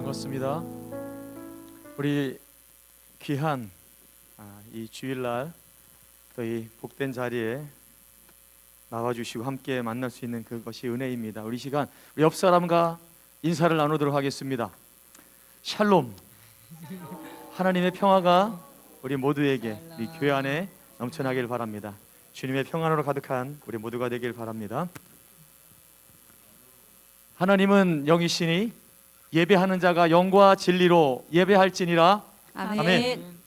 반갑습니다. 우리 귀한 이 주일날 또 이 복된 자리에 나와주시고 함께 만날 수 있는 그것이 은혜입니다. 우리 시간 우리 옆 사람과 인사를 나누도록 하겠습니다. 샬롬, 하나님의 평화가 우리 모두에게 우리 교회 안에 넘쳐나길 바랍니다. 주님의 평안으로 가득한 우리 모두가 되길 바랍니다. 하나님은 영이시니 예배하는 자가 영과 진리로 예배할지니라. 아멘. 아멘.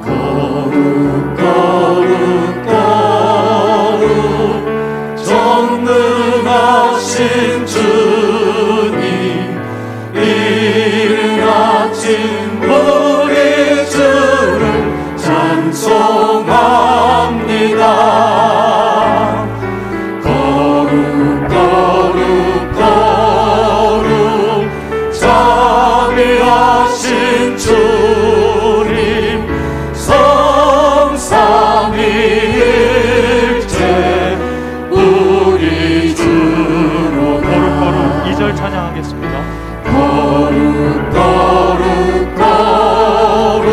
거룩 거룩 거룩 전능하신 주님, 이른 아침 우리 주를 찬송합니다. 거룩 거룩 거룩 자비하신 주님, 성삼위일체 우리 주로. 거룩 거룩 2절 찬양하겠습니다. 거룩 거룩 거룩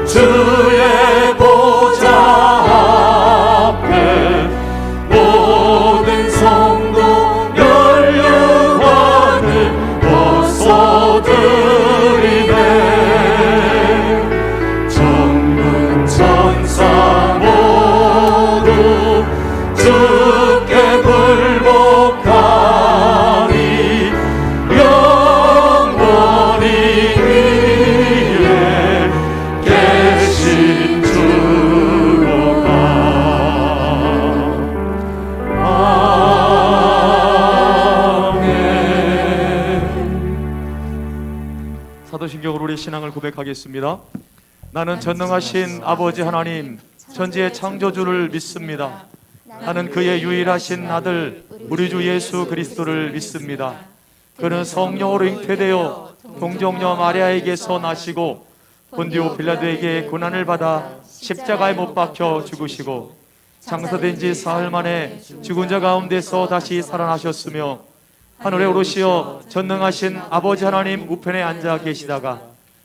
주의 보좌 앞에 모든 성도 연륜하늘 벗어드리네. 천군 천사 모두 주께 불복하니 영원히 위에 계신 주로가. 아멘. 사도신경으로 우리 신앙을 고백하겠습니다. 나는 전능하신 아버지 하나님 천지의 창조주를 믿습니다. 나는 그의 유일하신 아들 우리 주 예수 그리스도를 믿습니다. 그는 성령으로 잉태되어 동정녀 마리아에게서 나시고 본디오 빌라도에게 고난을 받아 십자가에 못 박혀 죽으시고 장사된 지 사흘 만에 죽은 자 가운데서 다시 살아나셨으며 하늘에 오르시어 전능하신 아버지 하나님 우편에 앉아 계시다가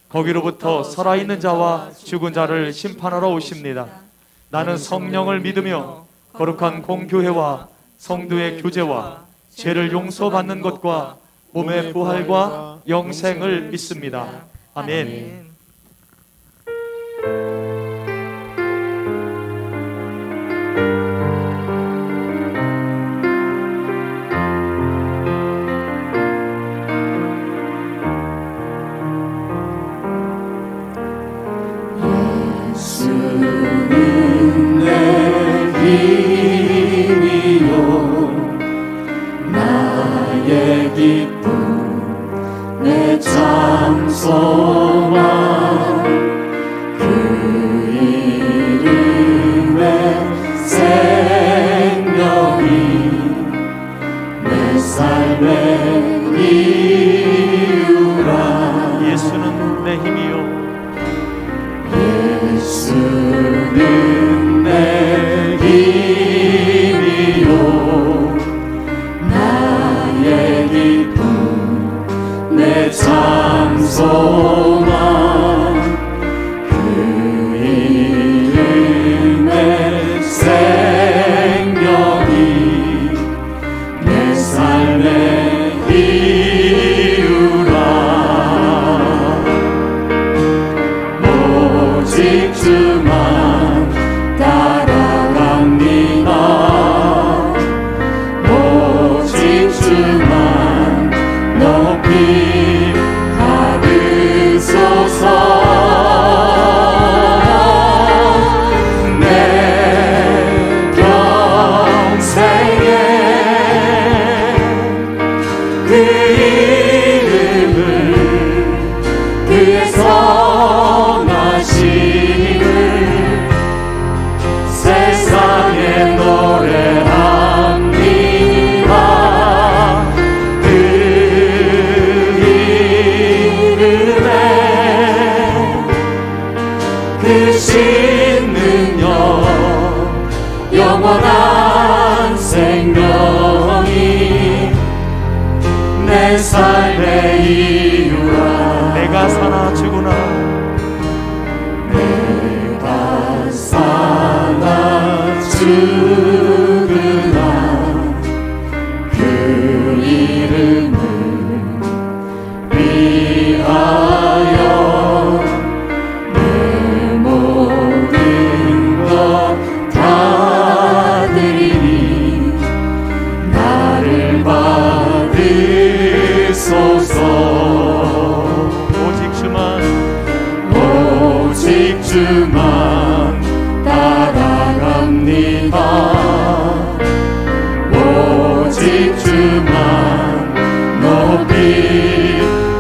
거기로부터 살아있는 자와 죽은 자를 심판하러 오십니다. 나는 성령을 믿으며 거룩한 공교회와 성도의 교제와 죄를 용서받는 것과 몸의 부활과 영생을 믿습니다. 아멘. 예수는 내 힘이요 나의 기쁨 내 참 소망, 그 이름에 생명이 죽으나 그 이름을 위하여 내 모든 것 다 드리니 나를 받으소서. 오직 주만 따라갑니다. 오직 주만 높이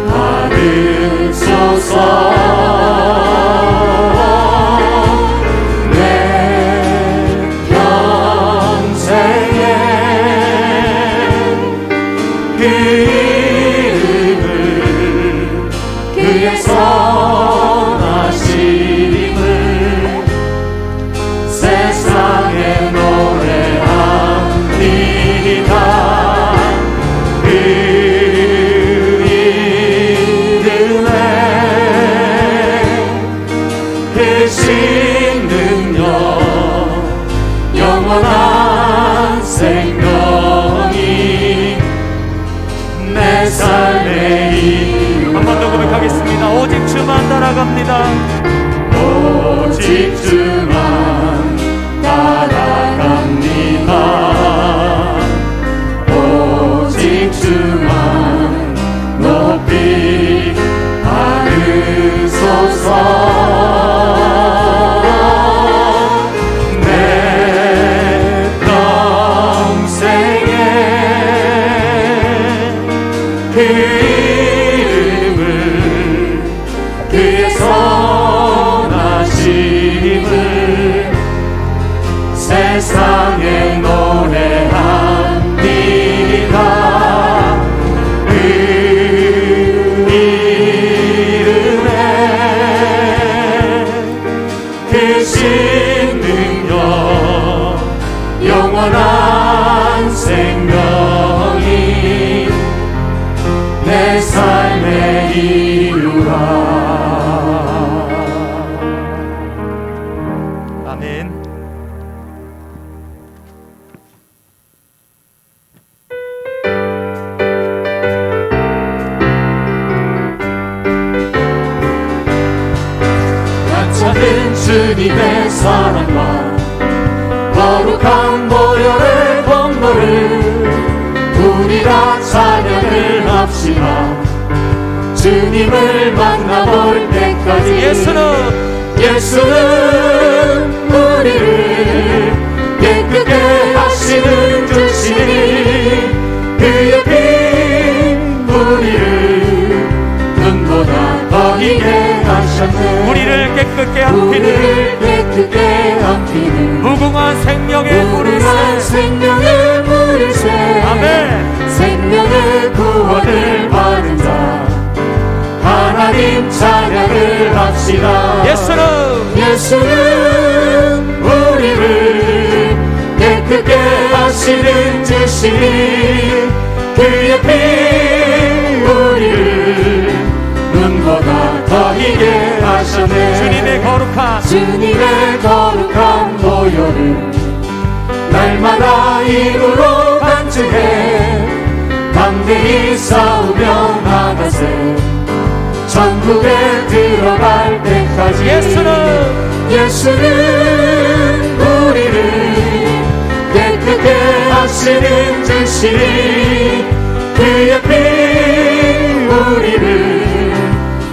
받으소서. 내 평생에 그 이름을 그의 선하심을 세상에 노래합니다. 그 이름에 크신 능력 영원한 생명이 내 삶의 이유. 한 번 더 고백하겠습니다. 오직 주만 따라갑니다. 오직 주만 따라갑니다. 오직 주만 높이 받으소서. 내 평생에 그 이름을 그의 선하심을 세상에 노래합니다. 그 이름에 크신 능력 영원한 생명이 내 삶의 이유라. 아멘. 찾은 주님의 사랑과 거룩한 보혈의 공로를 우리 다 찬양을 합시다. 주님을 만나볼 때까지 예수는 우리를 깨끗게 하시는 주시니 그의 피 우리를 눈보다 더 희게 하셨네. 우리를 깨끗게 함피는 무궁한 생명의 물을 새. 아멘. 생명의 구원을 받은 자 하나님 찬양을 합시다. 예수는 우리를 깨끗게 하시는 주시니 그의 피 우리를 눈보다 더 희게 하셨네. 주님의 거룩한 보혈을 날마다 입으로 간증해 담대히 싸우며 나가세. 천국에 들어갈 때까지 예수는 우리를 깨끗게 하시는 주시니 그의 피 우리를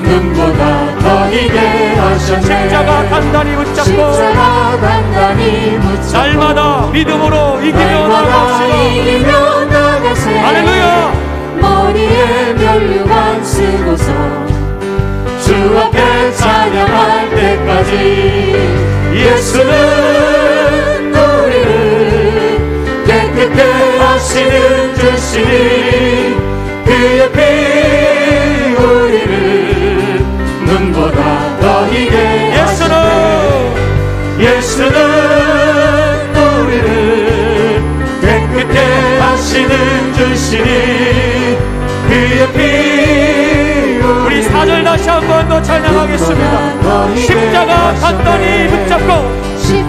눈보다 더 희게 하셨네. 십자가 단단히 붙잡고 날마다 믿음으로 이기며 나가세. 할렐루야. 머리에 면류관 쓰고서 주 앞에 찬양할 때까지 예수는 우리를 깨끗게 하시는 주시니 그의 피 우리를 눈보다 더 희게 예수는 우리를 깨끗게 하시는 주시니 그의 피 우리 4절 다시 한 번 더 찬양하겠습니다. 십자가 단단히 붙잡고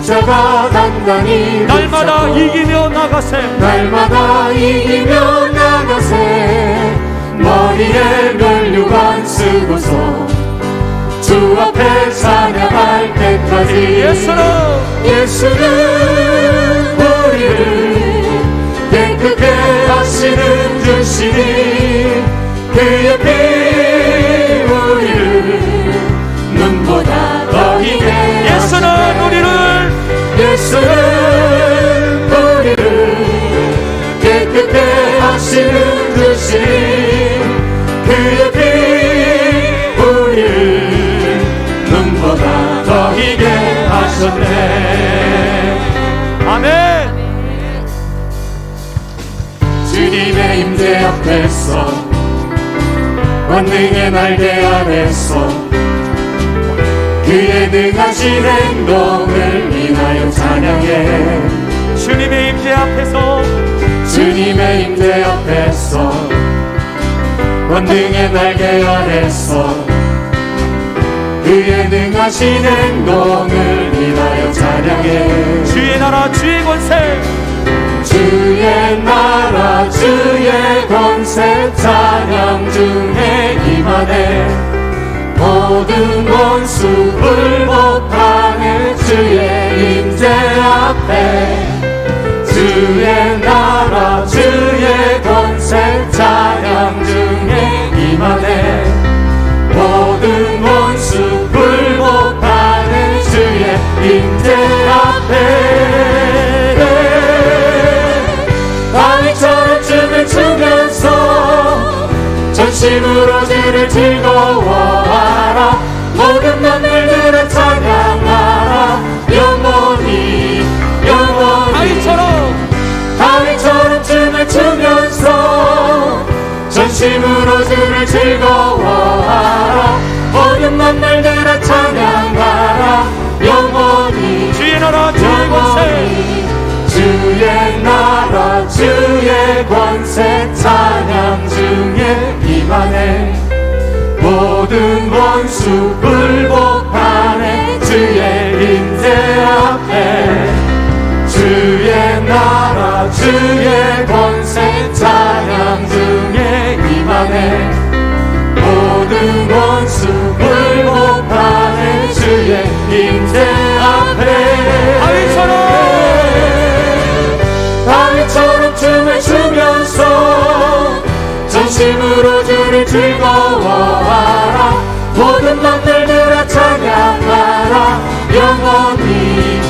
자가 단단히 날마다 붙잡고 이기며 나가세. 날마다 이기며 나가세. 머리에 면류관 쓰고서 주 앞에 찬양할 때까지 예수는 우리를 깨끗게 하시는 주시니 그의 피 우리를 눈보다 더 희게 예수는 우리를 깨끗게 하시는 주시니 그의 피 우리를 눈보다 더 희게 하셨네. 아멘. 주님의 임재 앞에서 권능의 날개 아래서 그의 능하신 행동을 인하여 찬양해. 주님의 임재 앞에서 주님의 임재 앞에서 권능의 날개 아래서 그의 능하신 행동을 인하여 찬양해. 주의 나라 주의 권세 주의 나라 주의 권세 찬양 중에 임하네. 모든 원수 불복하네. 주의 임재 앞에 주의 나라 주의 권세 찬양 중에 임하네. 모든 원수 불복하네. 주의 임재 앞에 다윗처럼 춤을 추면서 전심으로 주를 즐거워하라. 모든 만물들을 찬양하라. 영원히 다윗처럼 춤을 추면서 전심으로 주를 즐거워하라. 모든 만물들을 찬양하라. 영원히 주의 나라 주의 권세 주의 나라 주의 권세 찬양 중에 임하네. 모든 원수 불복하네. 주의 임재 앞에 주의 나라 주의 권세 찬양 중에 임하네. 모든 원수 불복하네. 주의 임재 앞에 다윗처럼 춤을 추면서 전심으로 주를 즐거워하라. 모든 만물들아 찬양하라. 영원히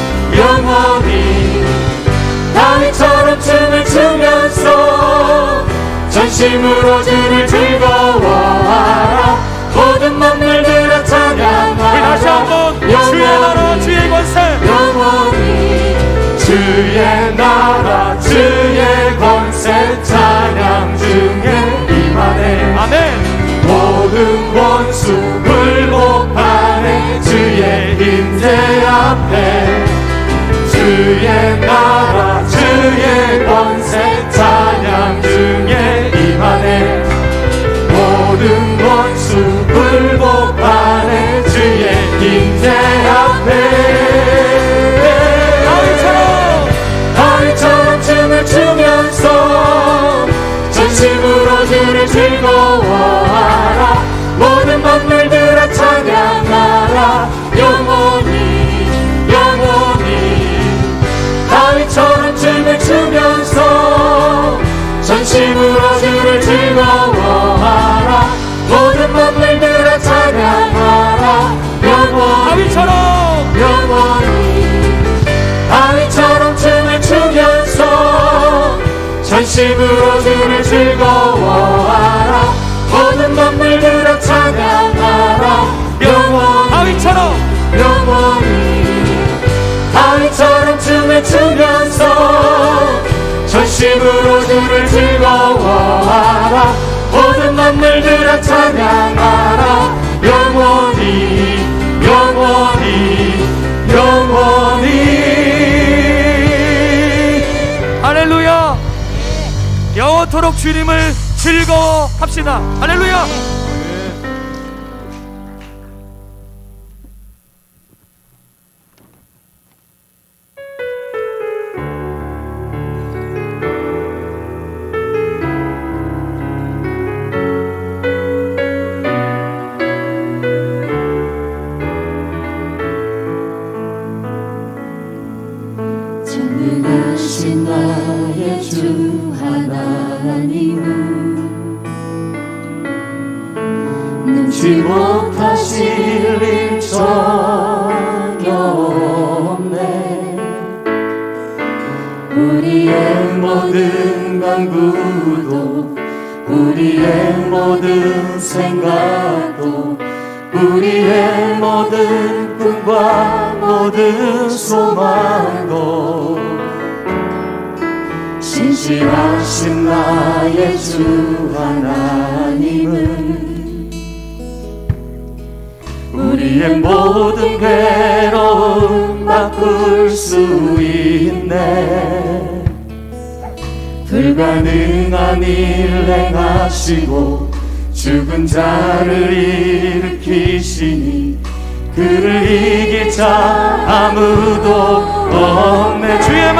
다윗처럼 춤을 추면서 전심으로 주를 즐거워하라. 모든 만물들아 찬양하라. 다시 한번 주의 나라 주의 권세 영원히 주의 나라 주의 권세 찬양 중에 임하네. 아멘. 모든 원수 불복하네. 주의 임재 앞에 주의 나라 주의 권세 찬양 중에 임하네. 모든 원수 불복하네. 주의 임재 앞에 다윗처럼 춤을 추면서 전심으로 주를 즐거워하라. 모든 만물들아 찬양하라. 영원히 다윗처럼 춤을 추면서 전심으로 주를 즐거워하라. 모든 만물들아 찬양하라. 영원히 다윗처럼 춤을 추면서 전심으로 주를 즐거워하라. 모든 만물들아 찬양하라. 다윗처럼 춤을 추면서 전심으로 주를 즐거워하라. 모든 만물들아 찬양하라. 영원히 할렐루야. 영원토록 주님을 즐거워합시다. 할렐루야. 잊지 못하실 일 전혀 없네. 우리의 모든 간구도 우리의 모든 생각도 우리의 모든 꿈과 모든 소망도 신실하신 나의 주 하나님은 우리의 모든 괴로움 바꿀 수 있네. 불가능한 일 행하시고 죽은 자를 일으키시니 그를 이길 자 아무도 없네. 주의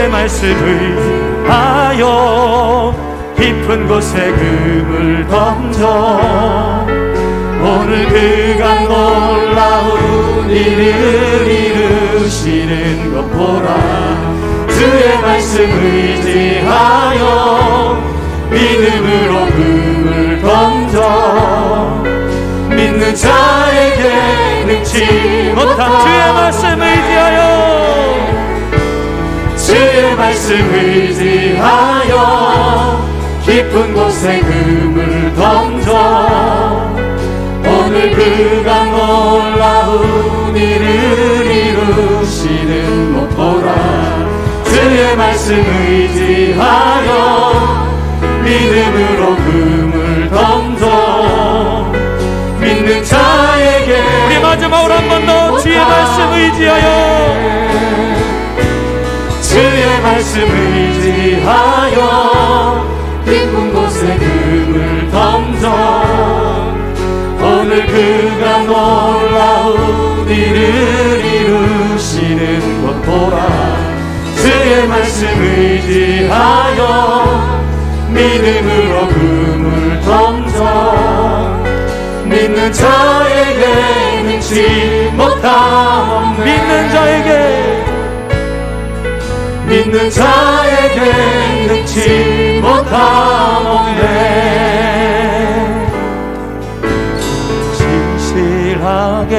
말씀을 하여 깊은 곳에 금을 던져 오늘 그가 놀라운 일을 이루시는 것 보라. 주의 말씀 의지하여 믿음으로 금을 던져 믿는 자에게 능치 못한 주의 말씀 의지하여 깊은 곳에 금을 던져 오늘 그가 놀라운 일을 이루시는 것 보라. 주의 말씀 의지하여 믿음으로 금을 던져 믿는 자에게 우리 마지막으로 한 번 더 주의 말씀 의지하여 주의 말씀 의지하여 깊은 곳에 금을 던져 오늘 그가 놀라운 일을 이루시는 것 보라. 주의 말씀 의지하여 믿음으로 금을 던져 믿는 자에게 능치 못함 없네. 믿는 자에게 능치 못함 없네. 진실하게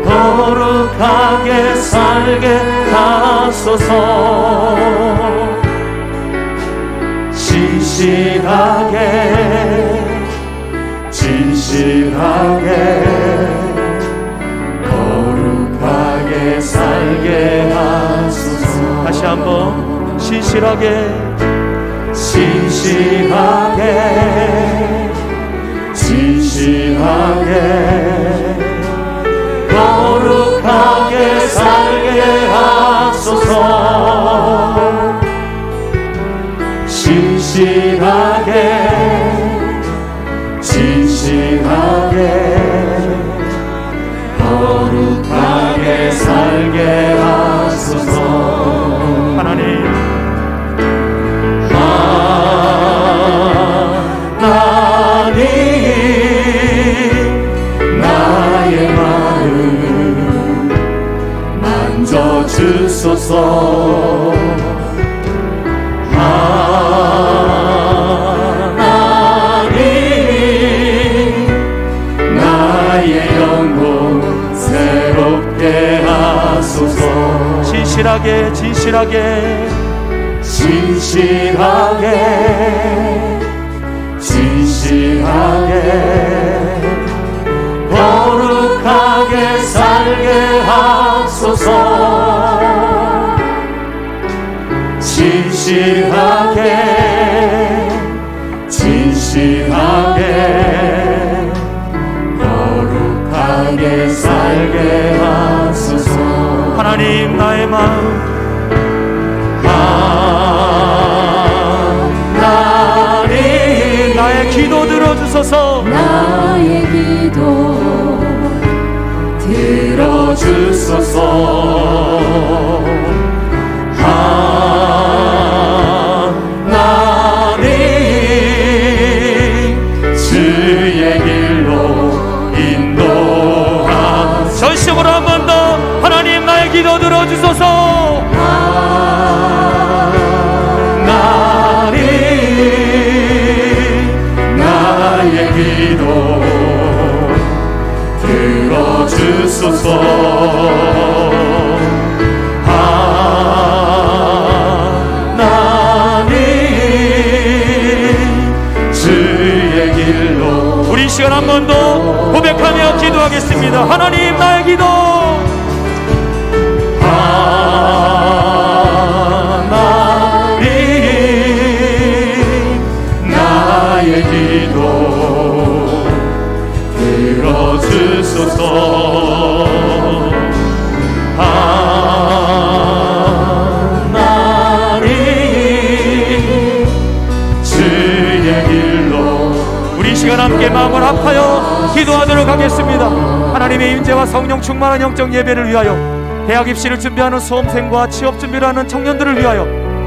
거룩하게 살게 하소서. 진실하게 거룩하게 살게 하소서. 다시 한번 진실하게 거룩하게 살게 하소서. 진실하게 거룩하게 살게 하소서. 하나님 나의 마음 만져주소서. 나의 영혼 새롭게 하소서. 진실하게 거룩하게 살게 하소서. 진실하게 거룩하게 살게 하소서. 하나님 나의 마음 나의 기도 들어주소서. 나의 기도 들어주소서. 하나님 주의 길로 인도하소서. 전심으로 한 번 더 하나님 나의 기도 들어주소서. 기도하겠습니다. 하나님, 나의 기도. 하나님, 나의 기도 들어주소서. 하나님, 주의 길로 우리 시간 함께 마음을 합하여 기도하도록 하겠습니다. 하나님의 임재와 성령 충만한 영적 예배를 위하여, 대학 입시를 준비하는 수험생과 취업 준비를 하는 청년들을 위하여,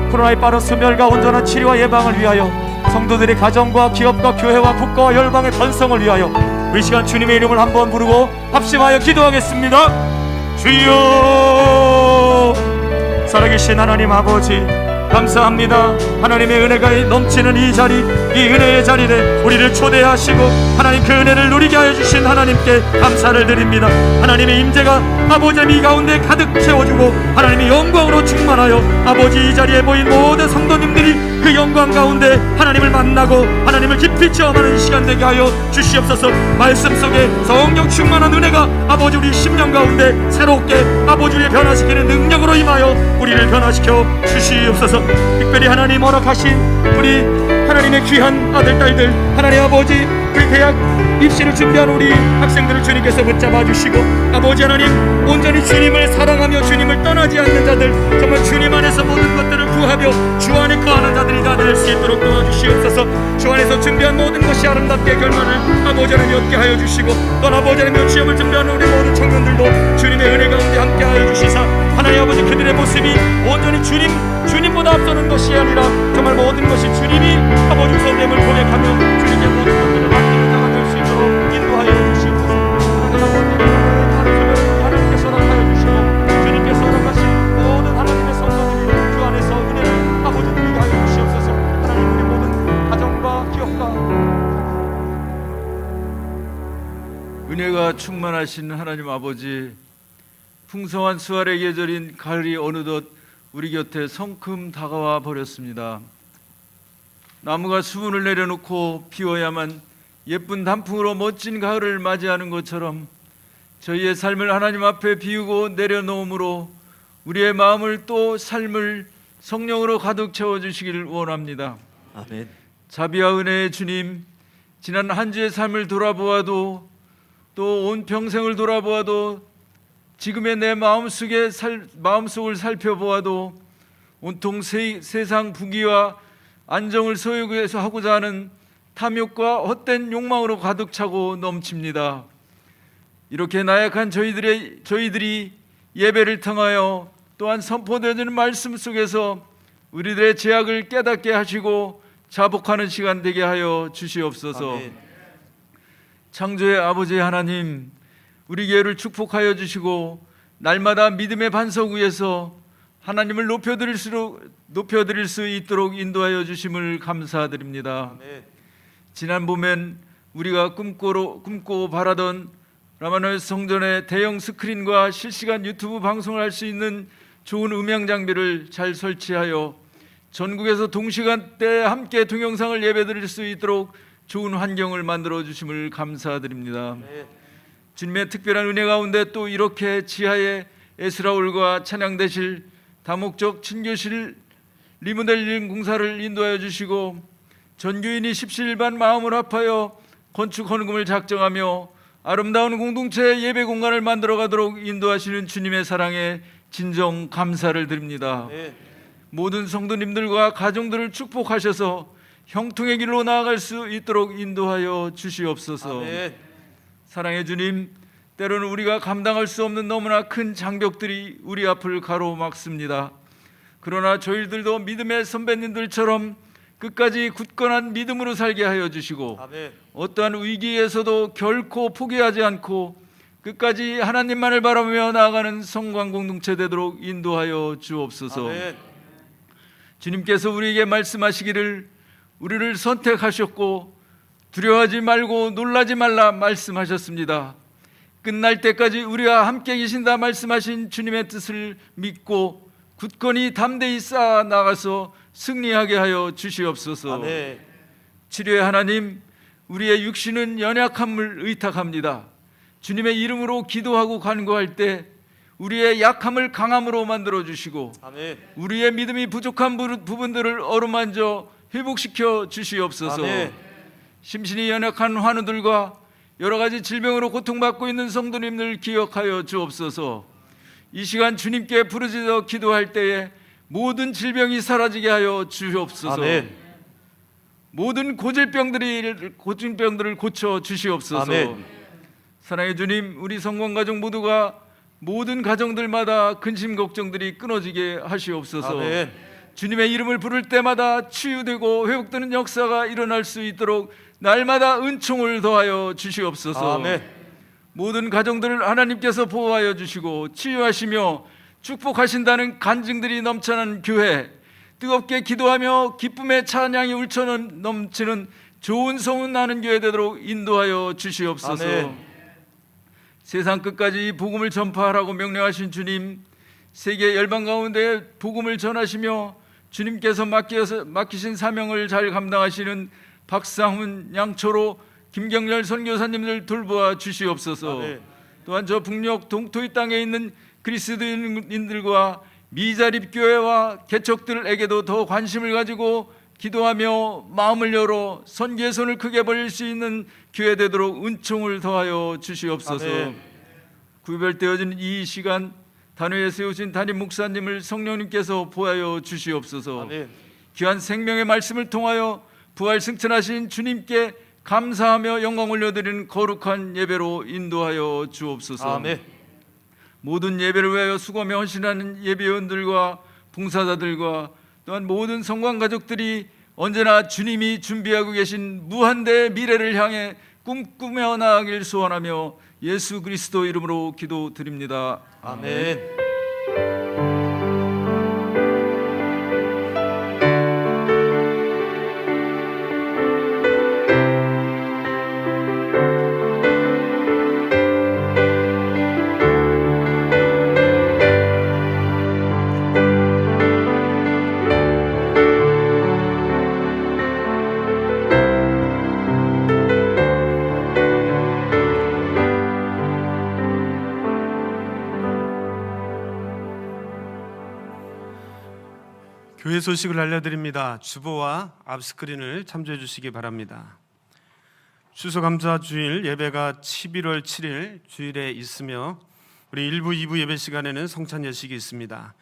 코로나의 빠른 소멸과 온전한 치료와 예방을 위하여, 성도들의 가정과 기업과 교회와 국가와 열방의 번성을 위하여 우리 시간 주님의 이름을 한번 부르고 합심하여 기도하겠습니다. 주여, 살아계신 하나님 아버지, 감사합니다. 하나님의 은혜가 넘치는 이 자리, 이 은혜의 자리에 우리를 초대하시고 하나님 그 은혜를 누리게 하여 주신 하나님께 감사를 드립니다. 하나님의 임재가 아버지의 이 가운데 가득 채워주고 하나님의 영광으로 충만하여 아버지 이 자리에 모인 모든 성도님들이 그 영광 가운데 하나님을 만나고 하나님을 깊이 체험하는 시간 되게 하여 주시옵소서. 말씀 속에 성령 충만한 은혜가 아버지 우리 심령 가운데 새롭게 아버지 우리를 변화시키는 능력으로 임하여 우리를 변화시켜 주시옵소서. 특별히 하나님 허락하신 우리 하나님의 귀한 아들 딸들, 하나님 아버지 그 대학 입시를 준비하는 우리 학생들을 주님께서 붙잡아 주시고 아버지 하나님 온전히 주님을 사랑하며 주님을 떠나지 않는 자들, 정말 주님 안에서 모든 것들을 구하며 주 안에 거하는 자들이 다 될 수 있도록 도와주시옵소서. 주 안에서 준비한 모든 것이 아름답게 결말을 아버지 하나님 얻게 하여 주시고, 또 아버지 하나님 시험을 준비하는 우리 모든 청년들도 주님의 은혜 가운데 함께 하여 주시사 하나님 아버지 그들의 모습이 온전히 주님보다 앞서는 것이 아니라 정말 모든 것이 주님이 아버지 우선됨을 고백하며 주님의 모든 것들을 맡기는 자가 될 수 있도록 인도하여 주시옵소서. 하나님께서 허락하여 주시고 주님께서 허락하신 모든 하나님의 성도들이 주 안에서 은혜를 아버지 누리게 하여 주시옵소서. 하나님 우리 모든 가정과 기업과 은혜가 충만하신 하나님 아버지, 풍성한 수활의 계절인 가을이 어느덧 우리 곁에 성큼 다가와 버렸습니다. 나무가 수분을 내려놓고 피워야만 예쁜 단풍으로 멋진 가을을 맞이하는 것처럼 저희의 삶을 하나님 앞에 비우고 내려놓음으로 우리의 마음을 또 삶을 성령으로 가득 채워주시기를 원합니다. 아멘. 자비와 은혜의 주님, 지난 한 주의 삶을 돌아보아도 또 온 평생을 돌아보아도 지금의 내 마음속을 살펴보아도 온통 세상 부귀와 안정을 소유하고자 하는 탐욕과 헛된 욕망으로 가득 차고 넘칩니다. 이렇게 나약한 저희들이 예배를 통하여 또한 선포되는 말씀 속에서 우리들의 죄악을 깨닫게 하시고 자복하는 시간 되게 하여 주시옵소서. 아멘. 창조의 아버지 하나님, 우리 교회를 축복하여 주시고 날마다 믿음의 반석 위에서 하나님을 높여드릴 수 있도록 인도하여 주심을 감사드립니다. 아멘. 지난 봄엔 우리가 꿈꾸고 바라던 라마노의 성전에 대형 스크린과 실시간 유튜브 방송을 할 수 있는 좋은 음향 장비를 잘 설치하여 전국에서 동시간대에 함께 동영상을 예배드릴 수 있도록 좋은 환경을 만들어 주심을 감사드립니다. 아멘. 주님의 특별한 은혜 가운데 또 이렇게 지하에 에스라홀과 찬양대실, 다목적 친교실, 리모델링 공사를 인도하여 주시고 전교인이 십시일반 마음을 합하여 건축 헌금을 작정하며 아름다운 공동체 예배 공간을 만들어 가도록 인도하시는 주님의 사랑에 진정 감사를 드립니다. 아멘. 모든 성도님들과 가정들을 축복하셔서 형통의 길로 나아갈 수 있도록 인도하여 주시옵소서. 아멘. 사랑의 주님, 때로는 우리가 감당할 수 없는 너무나 큰 장벽들이 우리 앞을 가로막습니다. 그러나 저희들도 믿음의 선배님들처럼 끝까지 굳건한 믿음으로 살게 하여 주시고 아멘. 어떠한 위기에서도 결코 포기하지 않고 끝까지 하나님만을 바라보며 나아가는 성광 공동체 되도록 인도하여 주옵소서. 아멘. 주님께서 우리에게 말씀하시기를 우리를 선택하셨고 두려워하지 말고 놀라지 말라 말씀하셨습니다. 끝날 때까지 우리와 함께 계신다 말씀하신 주님의 뜻을 믿고 굳건히 담대히 쌓아 나가서 승리하게 하여 주시옵소서. 아멘. 치료의 하나님, 우리의 육신은 연약함을 의탁합니다. 주님의 이름으로 기도하고 간구할 때 우리의 약함을 강함으로 만들어 주시고 아멘. 우리의 믿음이 부족한 부분들을 어루만져 회복시켜 주시옵소서. 아멘. 심신이 연약한 환우들과 여러 가지 질병으로 고통받고 있는 성도님들 기억하여 주옵소서. 이 시간 주님께 부르짖어 기도할 때에 모든 질병이 사라지게 하여 주시옵소서. 아멘. 모든 고질병들을 고쳐 주시옵소서. 아멘. 사랑의 주님, 우리 성공가족 모두가 모든 가정들마다 근심 걱정들이 끊어지게 하시옵소서. 아멘. 주님의 이름을 부를 때마다 치유되고 회복되는 역사가 일어날 수 있도록 날마다 은총을 더하여 주시옵소서. 아멘. 모든 가정들을 하나님께서 보호하여 주시고 치유하시며 축복하신다는 간증들이 넘쳐나는 교회, 뜨겁게 기도하며 기쁨의 찬양이 울쳐 넘치는 좋은 소문 나는 교회 되도록 인도하여 주시옵소서. 아멘. 세상 끝까지 복음을 전파하라고 명령하신 주님, 세계 열방 가운데 복음을 전하시며 주님께서 맡기신 사명을 잘 감당하시는 박상훈, 양초로, 김경렬 선교사님들 돌보아 주시옵소서. 아멘. 또한 저 북녘 동토이 땅에 있는 그리스도인들과 미자립 교회와 개척들에게도 더 관심을 가지고 기도하며 마음을 열어 선교의 손을 크게 벌릴 수 있는 교회 되도록 은총을 더하여 주시옵소서. 아멘. 구별되어진 이 시간 단회에 세우신 담임 목사님을 성령님께서 보하여 주시옵소서. 아멘. 귀한 생명의 말씀을 통하여 부활 승천하신 주님께 감사하며 영광 올려드리는 거룩한 예배로 인도하여 주옵소서. 아멘. 모든 예배를 위하여 수고하며 헌신하는 예배원들과 봉사자들과 또한 모든 성관 가족들이 언제나 주님이 준비하고 계신 무한대의 미래를 향해 꿈꾸며 나아가길 소원하며 예수 그리스도 이름으로 기도드립니다. 아멘. 교회 소식을 알려드립니다. 주보와 앞스크린을 참조해 주시기 바랍니다. 추수감사 주일 예배가 11월 7일 주일에 있으며 우리 1부, 2부 예배 시간에는 성찬 예식이 있습니다.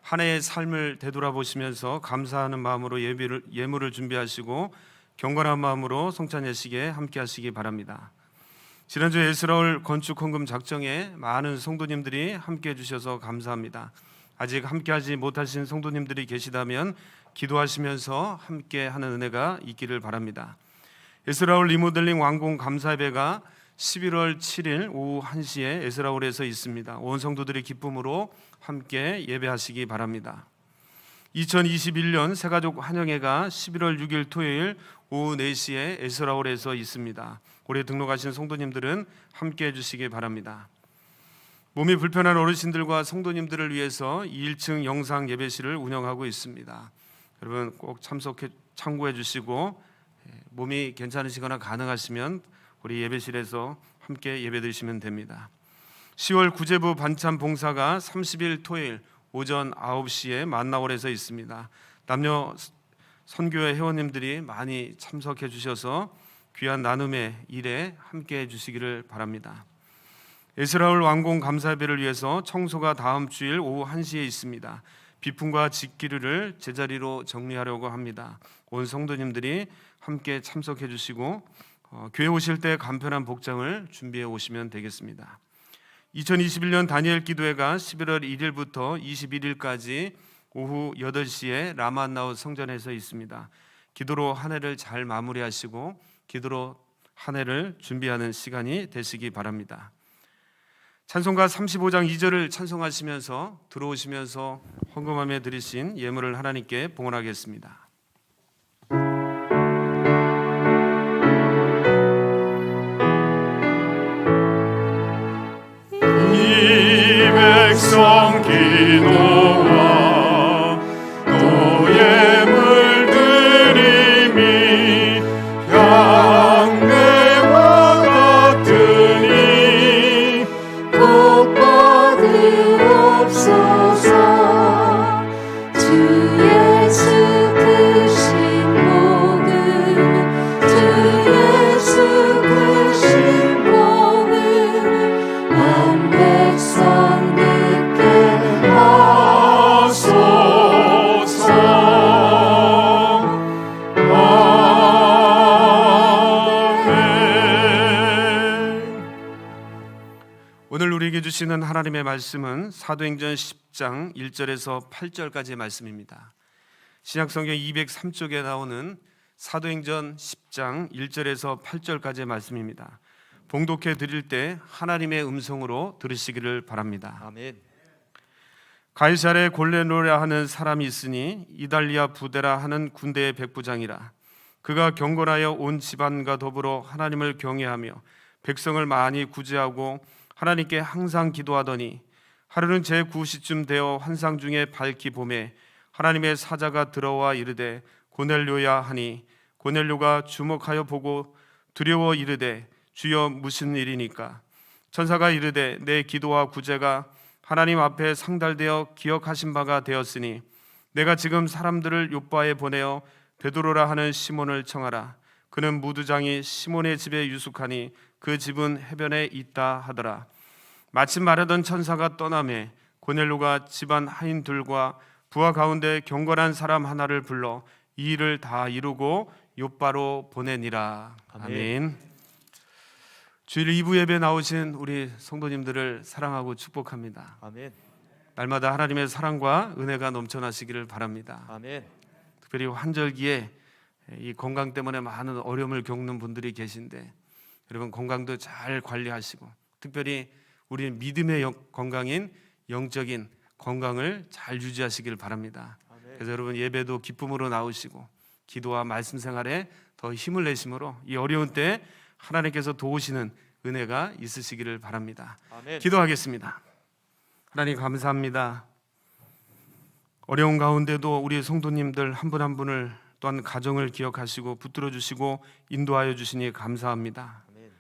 한 해의 삶을 되돌아보시면서 감사하는 마음으로 예물을 준비하시고 경건한 마음으로 성찬 예식에 함께 하시기 바랍니다. 지난주 에스라올 건축 헌금 작정에 많은 성도님들이 함께 해주셔서 감사합니다. 아직 함께하지 못하신 성도님들이 계시다면 기도하시면서 함께하는 은혜가 있기를 바랍니다. 에스라올 리모델링 완공 감사예배가 11월 7일 오후 1시에 에스라올에서 있습니다. 온 성도들의 기쁨으로 함께 예배하시기 바랍니다. 2021년 새가족 환영회가 11월 6일 토요일 오후 4시에 에스라올에서 있습니다. 올해 등록하신 성도님들은 함께 해주시기 바랍니다. 몸이 불편한 어르신들과 성도님들을 위해서 2층 영상 예배실을 운영하고 있습니다. 여러분 꼭 참고해 주시고 몸이 괜찮으시거나 가능하시면 우리 예배실에서 함께 예배드리시면 됩니다. 10월 구제부 반찬 봉사가 30일 토요일 오전 9시에 만나월에서 있습니다. 남녀 선교회 회원님들이 많이 참석해 주셔서 귀한 나눔의 일에 함께 해 주시기를 바랍니다. 에스라올 완공 감사예배를 위해서 청소가 다음 주일 오후 1시에 있습니다. 비품과 직기류를 제자리로 정리하려고 합니다. 온 성도님들이 함께 참석해 주시고 교회 오실 때 간편한 복장을 준비해 오시면 되겠습니다. 2021년 다니엘 기도회가 11월 1일부터 21일까지 오후 8시에 라만나웃 성전에서 있습니다. 기도로 한 해를 잘 마무리하시고 기도로 한 해를 준비하는 시간이 되시기 바랍니다. 찬송가 35장 2절을 찬송하시면서 들어오시면서 헌금함에 드리신 예물을 하나님께 봉헌하겠습니다. 이 백성 기도와 또 예물 드림이 향내와 같으니 주시는 하나님의 말씀은 사도행전 10장 1절에서 8절까지의 말씀입니다. 신약성경 203쪽에 나오는 사도행전 10장 1절에서 8절까지의 말씀입니다. 봉독해 드릴 때 하나님의 음성으로 들으시기를 바랍니다. 아멘. 가이사랴에 골레노라 하는 사람이 있으니 이달리아 부데라 하는 군대의 백부장이라. 그가 경건하여 온 집안과 더불어 하나님을 경외하며 백성을 많이 구제하고 하나님께 항상 기도하더니 하루는 제9시쯤 되어 환상 중에 밝기 봄에 하나님의 사자가 들어와 이르되 고넬료야 하니 고넬료가 주목하여 보고 두려워 이르되 주여 무슨 일이니까? 천사가 이르되 내 기도와 구제가 하나님 앞에 상달되어 기억하신 바가 되었으니 내가 지금 사람들을 요바에 보내어 베드로라 하는 시몬을 청하라. 그는 무두장이 시몬의 집에 유숙하니 그 집은 해변에 있다 하더라. 마침 말하던 천사가 떠나매 고넬료가 집안 하인들과 부하 가운데 경건한 사람 하나를 불러 이 일을 다 이루고 요바로 보내니라. 아멘. 주일 2부 예배 나오신 우리 성도님들을 사랑하고 축복합니다. 아멘. 날마다 하나님의 사랑과 은혜가 넘쳐나시기를 바랍니다. 아멘. 특별히 환절기에 이 건강 때문에 많은 어려움을 겪는 분들이 계신데 여러분 건강도 잘 관리하시고 특별히 우리 믿음의 건강인 영적인 건강을 잘 유지하시길 바랍니다. 아멘. 그래서 여러분 예배도 기쁨으로 나오시고 기도와 말씀 생활에 더 힘을 내심으로 이 어려운 때 하나님께서 도우시는 은혜가 있으시기를 바랍니다. 아멘. 기도하겠습니다. 하나님 감사합니다. 어려운 가운데도 우리 성도님들 한 분 한 분을 또한 가정을 기억하시고 붙들어 주시고 인도하여 주시니 감사합니다. 아멘.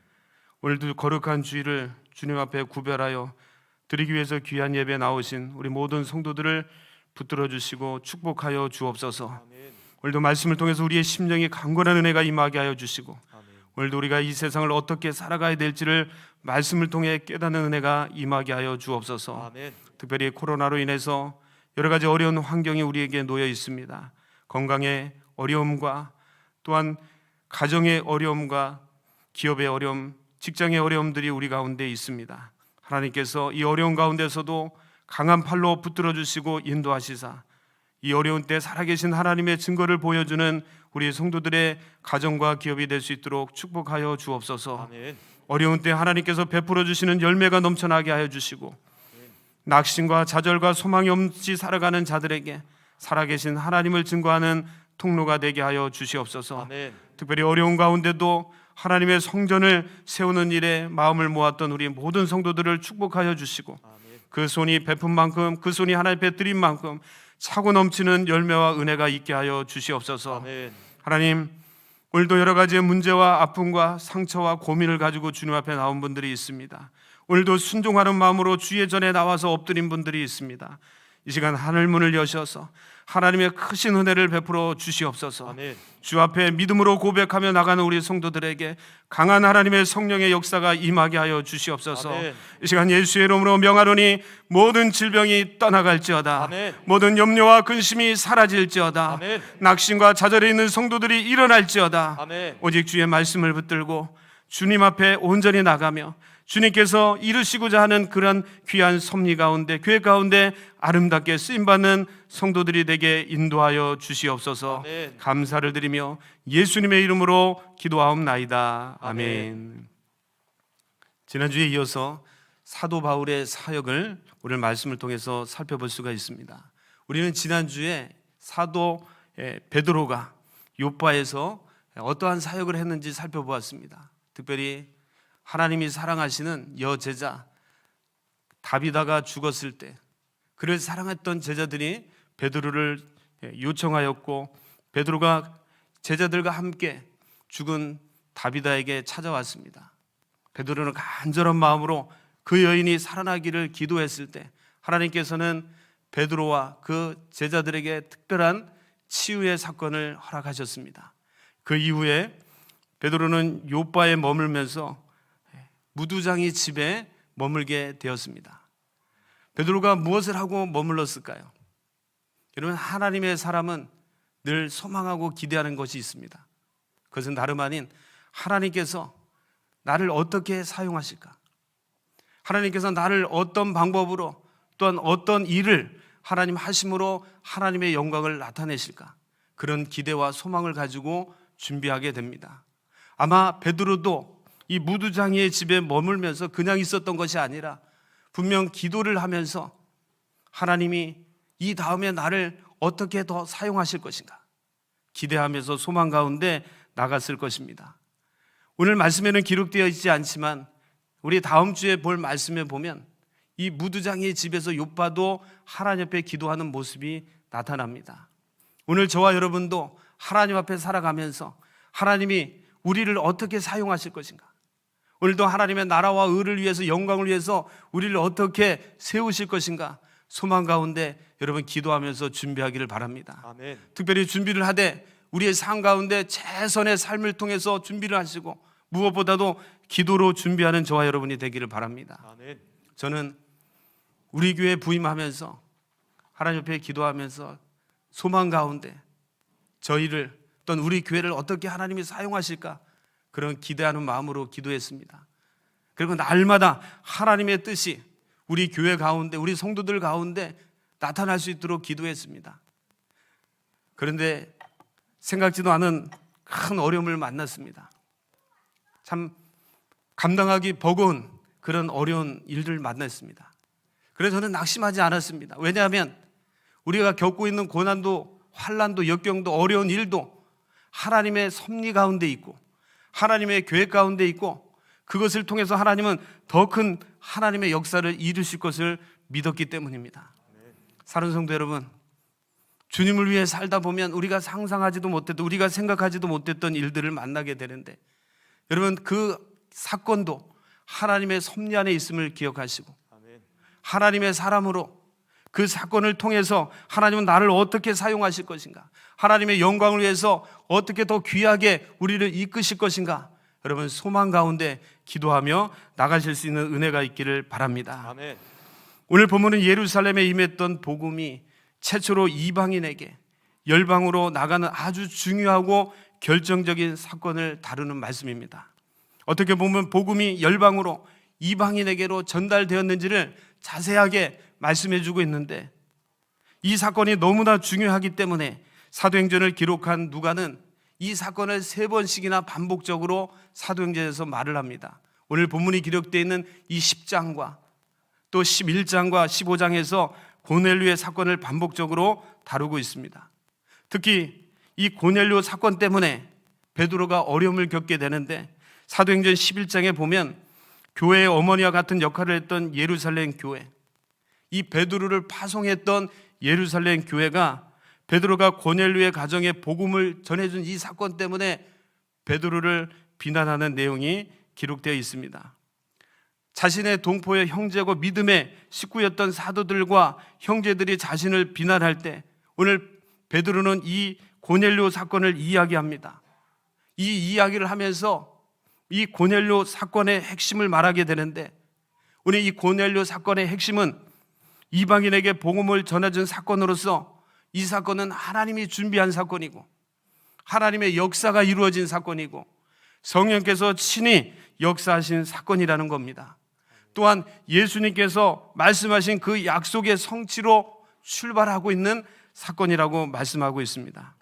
오늘도 거룩한 주일을 주님 앞에 구별하여 드리기 위해서 귀한 예배 나오신 우리 모든 성도들을 붙들어 주시고 축복하여 주옵소서. 아멘. 오늘도 말씀을 통해서 우리의 심령이 강건한 은혜가 임하게 하여 주시고 아멘. 오늘도 우리가 이 세상을 어떻게 살아가야 될지를 말씀을 통해 깨닫는 은혜가 임하게 하여 주옵소서. 아멘. 특별히 코로나로 인해서 여러 가지 어려운 환경이 우리에게 놓여 있습니다. 건강의 어려움과 또한 가정의 어려움과 기업의 어려움, 직장의 어려움들이 우리 가운데 있습니다. 하나님께서 이 어려운 가운데서도 강한 팔로 붙들어 주시고 인도하시사 이 어려운 때 살아계신 하나님의 증거를 보여주는 우리 성도들의 가정과 기업이 될 수 있도록 축복하여 주옵소서. 아멘. 어려운 때 하나님께서 베풀어 주시는 열매가 넘쳐나게 하여 주시고 낙심과 좌절과 소망이 없이 살아가는 자들에게 살아계신 하나님을 증거하는 통로가 되게 하여 주시옵소서. 아멘. 특별히 어려운 가운데도 하나님의 성전을 세우는 일에 마음을 모았던 우리 모든 성도들을 축복하여 주시고 아멘. 그 손이 베푼 만큼 그 손이 하나님 앞에 드린 만큼 차고 넘치는 열매와 은혜가 있게 하여 주시옵소서. 아멘. 하나님 오늘도 여러 가지의 문제와 아픔과 상처와 고민을 가지고 주님 앞에 나온 분들이 있습니다. 오늘도 순종하는 마음으로 주의 전에 나와서 엎드린 분들이 있습니다. 이 시간 하늘문을 여셔서 하나님의 크신 은혜를 베풀어 주시옵소서. 아멘. 주 앞에 믿음으로 고백하며 나가는 우리 성도들에게 강한 하나님의 성령의 역사가 임하게 하여 주시옵소서. 아멘. 이 시간 예수의 이름으로 명하노니 모든 질병이 떠나갈지어다. 아멘. 모든 염려와 근심이 사라질지어다. 아멘. 낙심과 좌절에 있는 성도들이 일어날지어다. 아멘. 오직 주의 말씀을 붙들고 주님 앞에 온전히 나가며 주님께서 이루시고자 하는 그런 귀한 섭리 가운데 교회 가운데 아름답게 쓰임받는 성도들이 되게 인도하여 주시옵소서. 아멘. 감사를 드리며 예수님의 이름으로 기도하옵나이다. 아멘. 아멘. 지난주에 이어서 사도 바울의 사역을 오늘 말씀을 통해서 살펴볼 수가 있습니다. 우리는 지난주에 사도 베드로가 요바에서 어떠한 사역을 했는지 살펴보았습니다. 특별히 하나님이 사랑하시는 여제자 다비다가 죽었을 때 그를 사랑했던 제자들이 베드로를 요청하였고 베드로가 제자들과 함께 죽은 다비다에게 찾아왔습니다. 베드로는 간절한 마음으로 그 여인이 살아나기를 기도했을 때 하나님께서는 베드로와 그 제자들에게 특별한 치유의 사건을 허락하셨습니다. 그 이후에 베드로는 요바에 머물면서 무두장이 집에 머물게 되었습니다. 베드로가 무엇을 하고 머물렀을까요? 여러분 하나님의 사람은 늘 소망하고 기대하는 것이 있습니다. 그것은 다름 아닌 하나님께서 나를 어떻게 사용하실까? 하나님께서 나를 어떤 방법으로 또한 어떤 일을 하나님 하심으로 하나님의 영광을 나타내실까? 그런 기대와 소망을 가지고 준비하게 됩니다. 아마 베드로도 이 무두장이의 집에 머물면서 그냥 있었던 것이 아니라 분명 기도를 하면서 하나님이 이 다음에 나를 어떻게 더 사용하실 것인가 기대하면서 소망 가운데 나갔을 것입니다. 오늘 말씀에는 기록되어 있지 않지만 우리 다음 주에 볼 말씀에 보면 이 무두장이의 집에서 욥바도 하나님 앞에 기도하는 모습이 나타납니다. 오늘 저와 여러분도 하나님 앞에 살아가면서 하나님이 우리를 어떻게 사용하실 것인가, 오늘도 하나님의 나라와 의를 위해서 영광을 위해서 우리를 어떻게 세우실 것인가 소망 가운데 여러분 기도하면서 준비하기를 바랍니다. 아멘. 특별히 준비를 하되 우리의 삶 가운데 최선의 삶을 통해서 준비를 하시고 무엇보다도 기도로 준비하는 저와 여러분이 되기를 바랍니다. 아멘. 저는 우리 교회 부임하면서 하나님 앞에 기도하면서 소망 가운데 저희를 또는 우리 교회를 어떻게 하나님이 사용하실까 그런 기대하는 마음으로 기도했습니다. 그리고 날마다 하나님의 뜻이 우리 교회 가운데 우리 성도들 가운데 나타날 수 있도록 기도했습니다. 그런데 생각지도 않은 큰 어려움을 만났습니다. 참 감당하기 버거운 그런 어려운 일들을 만났습니다. 그래서 저는 낙심하지 않았습니다. 왜냐하면 우리가 겪고 있는 고난도 환난도 역경도 어려운 일도 하나님의 섭리 가운데 있고 하나님의 계획 가운데 있고 그것을 통해서 하나님은 더 큰 하나님의 역사를 이루실 것을 믿었기 때문입니다. 사랑하는 성도 여러분, 주님을 위해 살다 보면 우리가 상상하지도 못했던 우리가 생각하지도 못했던 일들을 만나게 되는데 여러분 그 사건도 하나님의 섭리 안에 있음을 기억하시고 하나님의 사람으로 그 사건을 통해서 하나님은 나를 어떻게 사용하실 것인가, 하나님의 영광을 위해서 어떻게 더 귀하게 우리를 이끄실 것인가 여러분 소망 가운데 기도하며 나가실 수 있는 은혜가 있기를 바랍니다. 아멘. 오늘 본문은 예루살렘에 임했던 복음이 최초로 이방인에게 열방으로 나가는 아주 중요하고 결정적인 사건을 다루는 말씀입니다. 어떻게 보면 복음이 열방으로 이방인에게로 전달되었는지를 자세하게 말씀해 주고 있는데 이 사건이 너무나 중요하기 때문에 사도행전을 기록한 누가는 이 사건을 3번씩이나 반복적으로 사도행전에서 말을 합니다. 오늘 본문이 기록되어 있는 이 10장과 또 11장과 15장에서 고넬료의 사건을 반복적으로 다루고 있습니다. 특히 이 고넬료 사건 때문에 베드로가 어려움을 겪게 되는데 사도행전 11장에 보면 교회의 어머니와 같은 역할을 했던 예루살렘 교회, 이 베드로를 파송했던 예루살렘 교회가 베드로가 고넬료의 가정에 복음을 전해준 이 사건 때문에 베드로를 비난하는 내용이 기록되어 있습니다. 자신의 동포의 형제고 믿음의 식구였던 사도들과 형제들이 자신을 비난할 때 오늘 베드로는 이 고넬료 사건을 이야기합니다. 이 이야기를 하면서 이 고넬료 사건의 핵심을 말하게 되는데 오늘 이 고넬료 사건의 핵심은 이방인에게 복음을 전해준 사건으로서 이 사건은 하나님이 준비한 사건이고 하나님의 역사가 이루어진 사건이고 성령께서 친히 역사하신 사건이라는 겁니다. 또한 예수님께서 말씀하신 그 약속의 성취로 출발하고 있는 사건이라고 말씀하고 있습니다.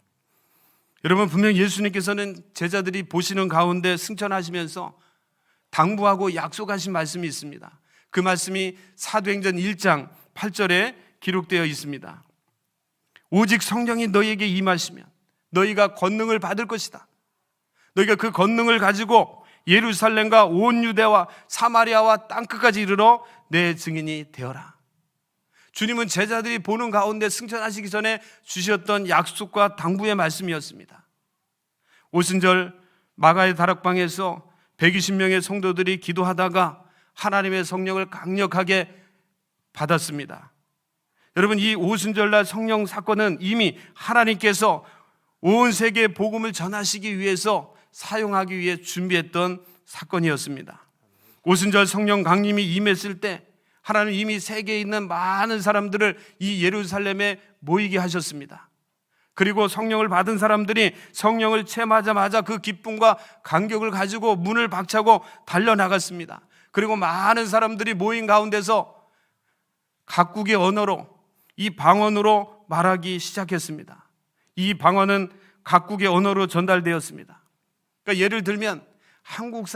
여러분 분명 예수님께서는 제자들이 보시는 가운데 승천하시면서 당부하고 약속하신 말씀이 있습니다. 그 말씀이 사도행전 1장 8절에 기록되어 있습니다. 오직 성령이 너희에게 임하시면 너희가 권능을 받을 것이다. 너희가 그 권능을 가지고 예루살렘과 온 유대와 사마리아와 땅끝까지 이르러 내 증인이 되어라. 주님은 제자들이 보는 가운데 승천하시기 전에 주셨던 약속과 당부의 말씀이었습니다. 오순절 마가의 다락방에서 120명의 성도들이 기도하다가 하나님의 성령을 강력하게 받았습니다. 여러분 이 오순절날 성령 사건은 이미 하나님께서 온 세계에 복음을 전하시기 위해서 사용하기 위해 준비했던 사건이었습니다. 오순절 성령 강림이 임했을 때 하나님 이미 세계에 있는 많은 사람들을 이 예루살렘에 모이게 하셨습니다. 그리고 성령을 받은 사람들이 성령을 체험하자마자 그 기쁨과 감격을 가지고 문을 박차고 달려나갔습니다. 그리고 많은 사람들이 모인 가운데서 각국의 언어로, 이 방언으로 말하기 시작했습니다. 이 방언은 각국의 언어로 전달되었습니다. 그러니까 예를 들면 한국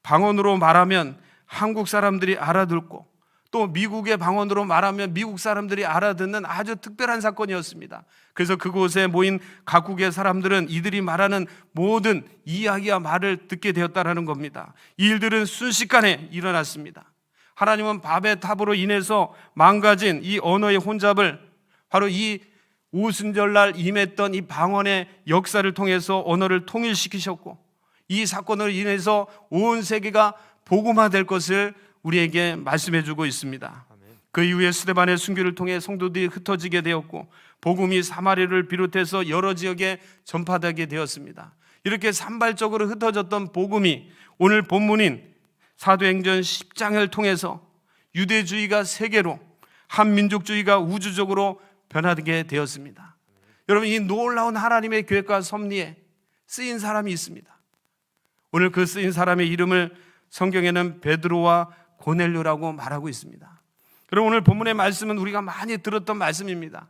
방언으로 말하면 한국 사람들이 알아듣고, 또 미국의 방언으로 말하면 미국 사람들이 알아듣는 아주 특별한 사건이었습니다. 그래서 그곳에 모인 각국의 사람들은 이들이 말하는 모든 이야기와 말을 듣게 되었다는 겁니다. 이 일들은 순식간에 일어났습니다. 하나님은 바벨 탑으로 인해서 망가진 이 언어의 혼잡을 바로 이 오순절날 임했던 이 방언의 역사를 통해서 언어를 통일시키셨고, 이 사건으로 인해서 온 세계가 복음화될 것을 우리에게 말씀해 주고 있습니다. 그 이후에 스데반의 순교를 통해 성도들이 흩어지게 되었고, 복음이 사마리아를 비롯해서 여러 지역에 전파되게 되었습니다. 이렇게 산발적으로 흩어졌던 복음이 오늘 본문인 사도행전 10장을 통해서 유대주의가 세계로, 한민족주의가 우주적으로 변하게 되었습니다. 여러분, 이 놀라운 하나님의 계획과 섭리에 쓰인 사람이 있습니다. 오늘 그 쓰인 사람의 이름을 성경에는 베드로와 고넬료라고 말하고 있습니다. 그럼 오늘 본문의 말씀은 우리가 많이 들었던 말씀입니다.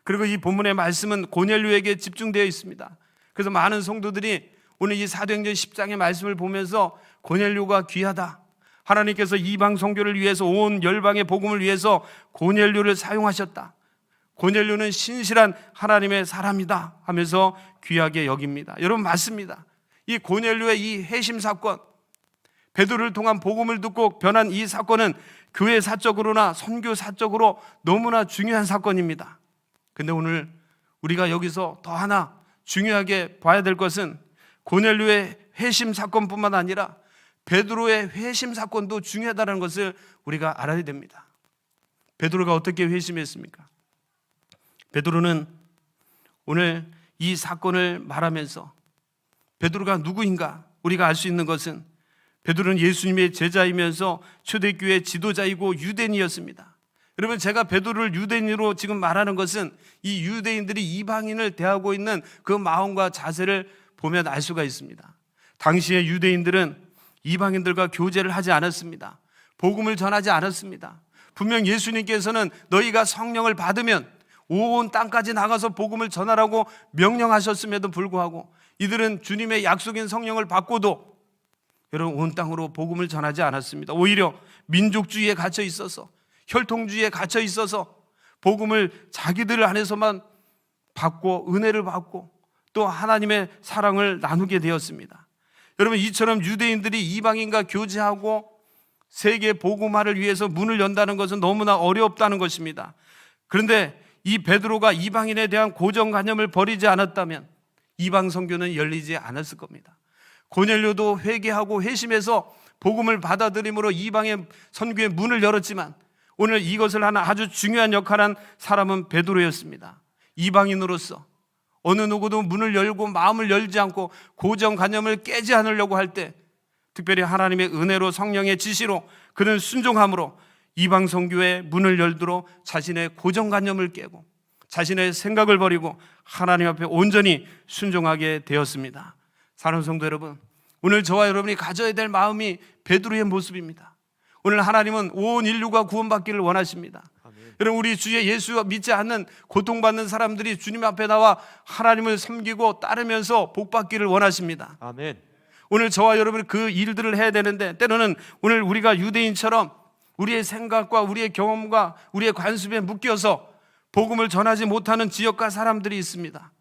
그리고 이 본문의 말씀은 고넬료에게 집중되어 있습니다. 그래서 많은 성도들이 오늘 이 사도행전 10장의 말씀을 보면서 고넬료가 귀하다, 하나님께서 이방 선교를 위해서, 온 열방의 복음을 위해서 고넬료를 사용하셨다, 고넬료는 신실한 하나님의 사람이다 하면서 귀하게 여깁니다. 여러분, 맞습니다. 이 고넬료의 이 회심 사건, 베드로를 통한 복음을 듣고 변한 이 사건은 교회 사적으로나 선교 사적으로 너무나 중요한 사건입니다. 근데 오늘 우리가 여기서 더 하나 중요하게 봐야 될 것은 고넬료의 회심 사건뿐만 아니라 베드로의 회심 사건도 중요하다는 것을 우리가 알아야 됩니다. 베드로가 어떻게 회심했습니까? 베드로는 오늘 이 사건을 말하면서 베드로가 누구인가 우리가 알 수 있는 것은, 베드로는 예수님의 제자이면서 초대교회 지도자이고 유대인이었습니다. 여러분, 제가 베드로를 유대인으로 지금 말하는 것은 이 유대인들이 이방인을 대하고 있는 그 마음과 자세를 보면 알 수가 있습니다. 당시의 유대인들은 이방인들과 교제를 하지 않았습니다. 복음을 전하지 않았습니다. 분명 예수님께서는 너희가 성령을 받으면 온 땅까지 나가서 복음을 전하라고 명령하셨음에도 불구하고 이들은 주님의 약속인 성령을 받고도 여러분 온 땅으로 복음을 전하지 않았습니다. 오히려 민족주의에 갇혀 있어서, 혈통주의에 갇혀 있어서 복음을 자기들 안에서만 받고 은혜를 받고 또 하나님의 사랑을 나누게 되었습니다. 여러분, 이처럼 유대인들이 이방인과 교제하고 세계 복음화를 위해서 문을 연다는 것은 너무나 어렵다는 것입니다. 그런데 이 베드로가 이방인에 대한 고정관념을 버리지 않았다면 이방 선교는 열리지 않았을 겁니다. 고넬료도 회개하고 회심해서 복음을 받아들임으로 이방의 선교의 문을 열었지만 오늘 이것을 하는 아주 중요한 역할을 한 사람은 베드로였습니다. 이방인으로서 어느 누구도 문을 열고 마음을 열지 않고 고정관념을 깨지 않으려고 할 때, 특별히 하나님의 은혜로 성령의 지시로 그는 순종함으로 이방 선교의 문을 열도록 자신의 고정관념을 깨고 자신의 생각을 버리고 하나님 앞에 온전히 순종하게 되었습니다. 사랑하는 성도 여러분, 오늘 저와 여러분이 가져야 될 마음이 베드로의 모습입니다. 오늘 하나님은 온 인류가 구원받기를 원하십니다. 여러분, 우리 주의 예수 믿지 않는 고통받는 사람들이 주님 앞에 나와 하나님을 섬기고 따르면서 복받기를 원하십니다. 아멘. 오늘 저와 여러분이 그 일들을 해야 되는데, 때로는 오늘 우리가 유대인처럼 우리의 생각과 우리의 경험과 우리의 관습에 묶여서 복음을 전하지 못하는 지역과 사람들이 있습니다.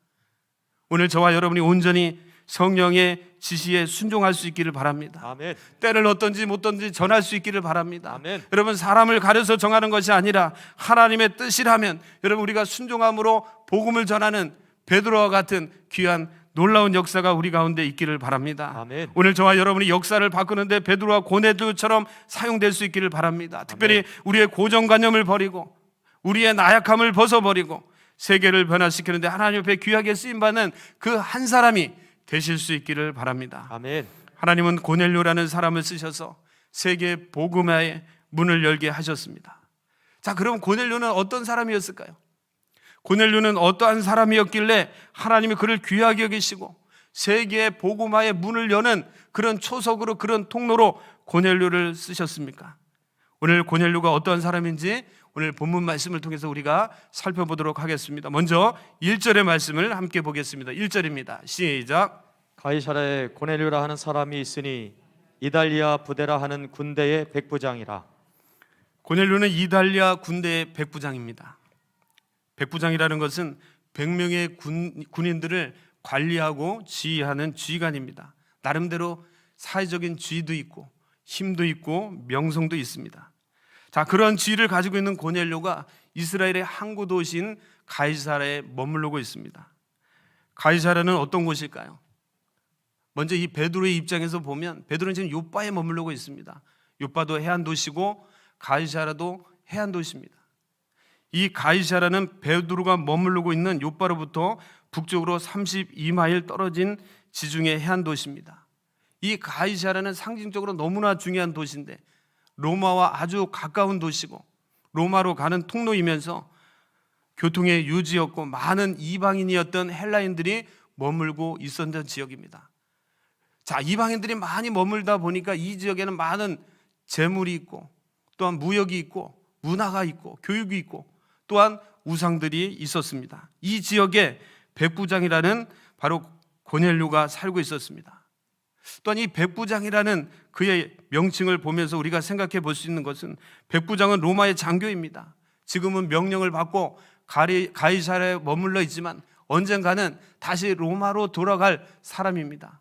오늘 저와 여러분이 온전히 성령의 지시에 순종할 수 있기를 바랍니다. 아멘. 때를 어떤지 못든지 전할 수 있기를 바랍니다. 아멘. 여러분, 사람을 가려서 정하는 것이 아니라 하나님의 뜻이라면 여러분 우리가 순종함으로 복음을 전하는 베드로와 같은 귀한 놀라운 역사가 우리 가운데 있기를 바랍니다. 아멘. 오늘 저와 여러분이 역사를 바꾸는데 베드로와 고넬료처럼 사용될 수 있기를 바랍니다. 특별히 우리의 고정관념을 버리고 우리의 나약함을 벗어버리고 세계를 변화시키는데 하나님 앞에 귀하게 쓰임받는 그 한 사람이 되실 수 있기를 바랍니다. 아멘. 하나님은 고넬료라는 사람을 쓰셔서 세계 복음화의 문을 열게 하셨습니다. 자, 그럼 고넬료는 어떤 사람이었을까요? 고넬료는 어떠한 사람이었길래 하나님이 그를 귀하게 여기시고 세계의 복음화의 문을 여는 그런 초석으로, 그런 통로로 고넬료를 쓰셨습니까? 오늘 고넬료가 어떠한 사람인지 오늘 본문 말씀을 통해서 우리가 살펴보도록 하겠습니다. 먼저 1절의 말씀을 함께 보겠습니다. 1절입니다. 시작. 가이사라에 고넬료라 하는 사람이 있으니 이달리아 부대라 하는 군대의 백부장이라. 고넬료는 이달리아 군대의 백부장입니다. 백부장이라는 것은 100명의 군인들을 관리하고 지휘하는 지휘관입니다. 나름대로 사회적인 지위도 있고 힘도 있고 명성도 있습니다. 자, 그런 지위를 가지고 있는 고넬료가 이스라엘의 항구 도시인 가이사라에 머무르고 있습니다. 가이사라는 어떤 곳일까요? 먼저 이 베드로의 입장에서 보면 베드로는 지금 요빠에 머무르고 있습니다. 요빠도 해안 도시고 가이사라도 해안 도시입니다. 이 가이사라는 베드로가 머무르고 있는 요빠로부터 북쪽으로 32마일 떨어진 지중해 해안 도시입니다. 이 가이사라는 상징적으로 너무나 중요한 도시인데 로마와 아주 가까운 도시고 로마로 가는 통로이면서 교통의 유지였고 많은 이방인이었던 헬라인들이 머물고 있었던 지역입니다. 자, 이방인들이 많이 머물다 보니까 이 지역에는 많은 재물이 있고 또한 무역이 있고 문화가 있고 교육이 있고 또한 우상들이 있었습니다. 이 지역에 백부장이라는 바로 고넬료가 살고 있었습니다. 또한 이 백부장이라는 그의 명칭을 보면서 우리가 생각해 볼 수 있는 것은 백부장은 로마의 장교입니다. 지금은 명령을 받고 가이사라에 머물러 있지만 언젠가는 다시 로마로 돌아갈 사람입니다.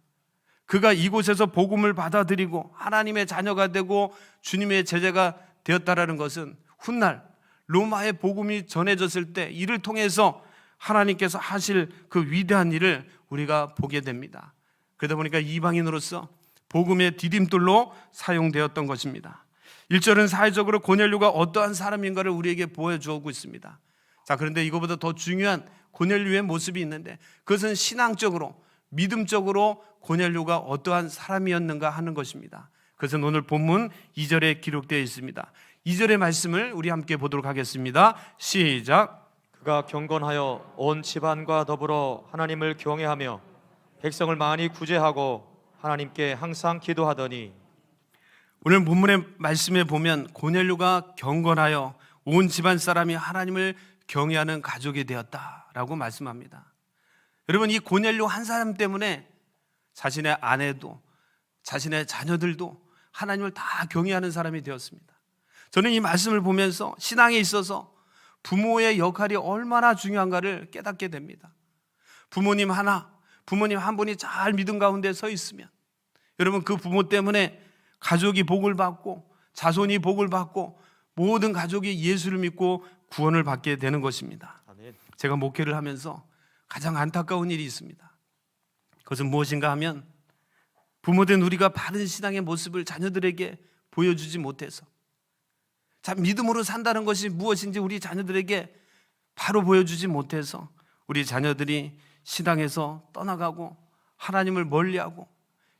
그가 이곳에서 복음을 받아들이고 하나님의 자녀가 되고 주님의 제자가 되었다라는 것은 훗날 로마의 복음이 전해졌을 때 이를 통해서 하나님께서 하실 그 위대한 일을 우리가 보게 됩니다. 그러다 보니까 이방인으로서 복음의 디딤돌로 사용되었던 것입니다. 1절은 사회적으로 고넬료가 어떠한 사람인가를 우리에게 보여주고 있습니다. 자, 그런데 이거보다 더 중요한 고넬료의 모습이 있는데 그것은 신앙적으로 믿음적으로 고넬료가 어떠한 사람이었는가 하는 것입니다. 그것은 오늘 본문 2절에 기록되어 있습니다. 2절의 말씀을 우리 함께 보도록 하겠습니다. 시작. 그가 경건하여 온 집안과 더불어 하나님을 경외하며 백성을 많이 구제하고 하나님께 항상 기도하더니. 오늘 본문의 말씀에 보면 고넬료가 경건하여 온 집안 사람이 하나님을 경외하는 가족이 되었다라고 말씀합니다. 여러분, 이 고넬료 한 사람 때문에 자신의 아내도 자신의 자녀들도 하나님을 다 경외하는 사람이 되었습니다. 저는 이 말씀을 보면서 신앙에 있어서 부모의 역할이 얼마나 중요한가를 깨닫게 됩니다. 부모님 한 분이 잘 믿음 가운데 서 있으면 여러분 그 부모 때문에 가족이 복을 받고 자손이 복을 받고 모든 가족이 예수를 믿고 구원을 받게 되는 것입니다. 아멘. 제가 목회를 하면서 가장 안타까운 일이 있습니다. 그것은 무엇인가 하면 부모된 우리가 바른 신앙의 모습을 자녀들에게 보여주지 못해서 참 믿음으로 산다는 것이 무엇인지 우리 자녀들에게 바로 보여주지 못해서 우리 자녀들이 신앙에서 떠나가고 하나님을 멀리하고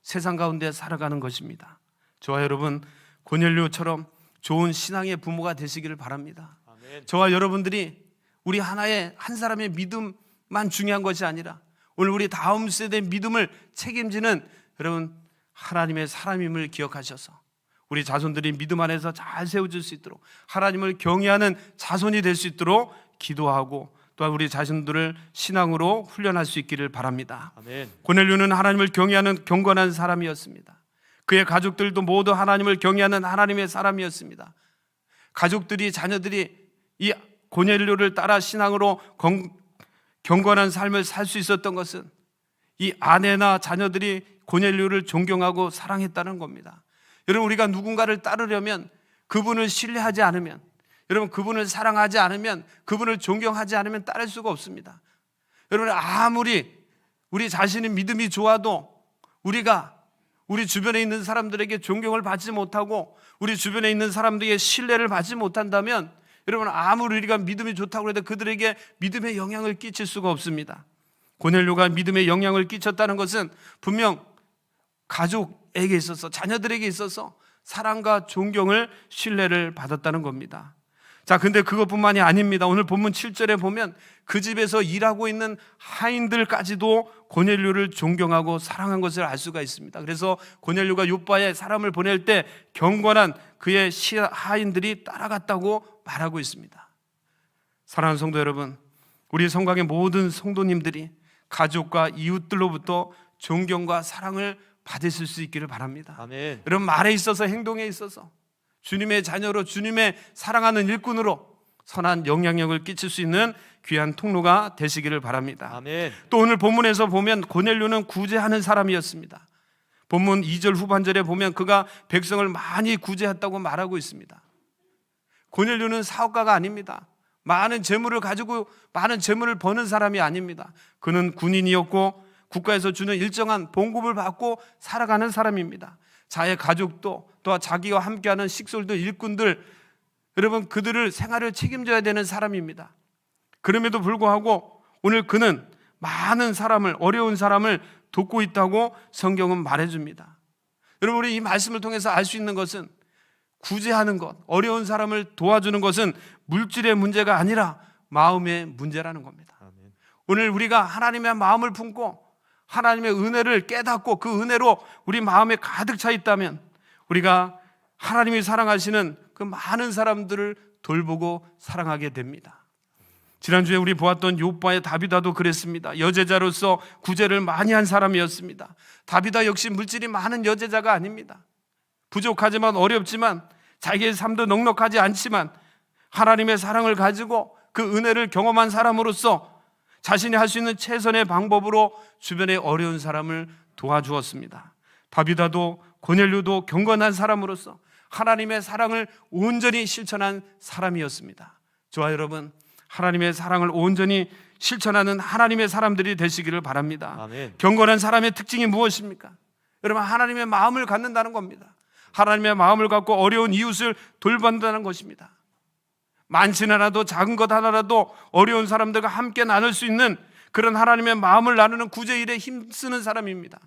세상 가운데 살아가는 것입니다. 저와 여러분 고넬료처럼 좋은 신앙의 부모가 되시기를 바랍니다. 아멘. 저와 여러분들이 우리 한 사람의 믿음만 중요한 것이 아니라 오늘 우리 다음 세대의 믿음을 책임지는 여러분 하나님의 사람임을 기억하셔서 우리 자손들이 믿음 안에서 잘 세워질 수 있도록 하나님을 경외하는 자손이 될 수 있도록 기도하고 또한 우리 자신들을 신앙으로 훈련할 수 있기를 바랍니다. 아멘. 고넬료는 하나님을 경외하는 경건한 사람이었습니다. 그의 가족들도 모두 하나님을 경외하는 하나님의 사람이었습니다. 가족들이 자녀들이 이 고넬료를 따라 신앙으로 경건한 삶을 살 수 있었던 것은 이 아내나 자녀들이 고넬료를 존경하고 사랑했다는 겁니다. 여러분 우리가 누군가를 따르려면 그분을 신뢰하지 않으면 여러분 그분을 사랑하지 않으면 그분을 존경하지 않으면 따를 수가 없습니다. 여러분 아무리 우리 자신의 믿음이 좋아도 우리가 우리 주변에 있는 사람들에게 존경을 받지 못하고 우리 주변에 있는 사람들에게 신뢰를 받지 못한다면 여러분 아무리 우리가 믿음이 좋다고 해도 그들에게 믿음의 영향을 끼칠 수가 없습니다. 고넬료가 믿음의 영향을 끼쳤다는 것은 분명 가족에게 있어서 자녀들에게 있어서 사랑과 존경을 신뢰를 받았다는 겁니다. 자, 근데 그것뿐만이 아닙니다. 오늘 본문 7절에 보면 그 집에서 일하고 있는 하인들까지도 고넬료를 존경하고 사랑한 것을 알 수가 있습니다. 그래서 고넬료가 요바에 사람을 보낼 때 경건한 그의 하인들이 따라갔다고 말하고 있습니다. 사랑하는 성도 여러분, 우리 성곽의 모든 성도님들이 가족과 이웃들로부터 존경과 사랑을 받으실 수 있기를 바랍니다. 아멘. 여러분, 말에 있어서 행동에 있어서 주님의 자녀로 주님의 사랑하는 일꾼으로 선한 영향력을 끼칠 수 있는 귀한 통로가 되시기를 바랍니다. 아멘. 또 오늘 본문에서 보면 고넬료는 구제하는 사람이었습니다. 본문 2절 후반절에 보면 그가 백성을 많이 구제했다고 말하고 있습니다. 고넬료는 사업가가 아닙니다. 많은 재물을 가지고 많은 재물을 버는 사람이 아닙니다. 그는 군인이었고 국가에서 주는 일정한 봉급을 받고 살아가는 사람입니다. 자의 가족도 또 자기와 함께하는 식솔들, 일꾼들, 여러분 그들을 생활을 책임져야 되는 사람입니다. 그럼에도 불구하고 오늘 그는 많은 사람을, 어려운 사람을 돕고 있다고 성경은 말해줍니다. 여러분, 우리 이 말씀을 통해서 알 수 있는 것은 구제하는 것, 어려운 사람을 도와주는 것은 물질의 문제가 아니라 마음의 문제라는 겁니다. 아멘. 오늘 우리가 하나님의 마음을 품고 하나님의 은혜를 깨닫고 그 은혜로 우리 마음에 가득 차 있다면 우리가 하나님이 사랑하시는 그 많은 사람들을 돌보고 사랑하게 됩니다. 지난주에 우리 보았던 욥바의 다비다도 그랬습니다. 여제자로서 구제를 많이 한 사람이었습니다. 다비다 역시 물질이 많은 여제자가 아닙니다. 부족하지만 어렵지만 자기의 삶도 넉넉하지 않지만 하나님의 사랑을 가지고 그 은혜를 경험한 사람으로서 자신이 할 수 있는 최선의 방법으로 주변의 어려운 사람을 도와주었습니다. 다비다도 고넬료도 경건한 사람으로서 하나님의 사랑을 온전히 실천한 사람이었습니다. 저와 여러분, 하나님의 사랑을 온전히 실천하는 하나님의 사람들이 되시기를 바랍니다. 아멘. 경건한 사람의 특징이 무엇입니까? 여러분, 하나님의 마음을 갖는다는 겁니다. 하나님의 마음을 갖고 어려운 이웃을 돌본다는 것입니다. 많지는 않아도 작은 것 하나라도 어려운 사람들과 함께 나눌 수 있는 그런 하나님의 마음을 나누는 구제일에 힘쓰는 사람입니다.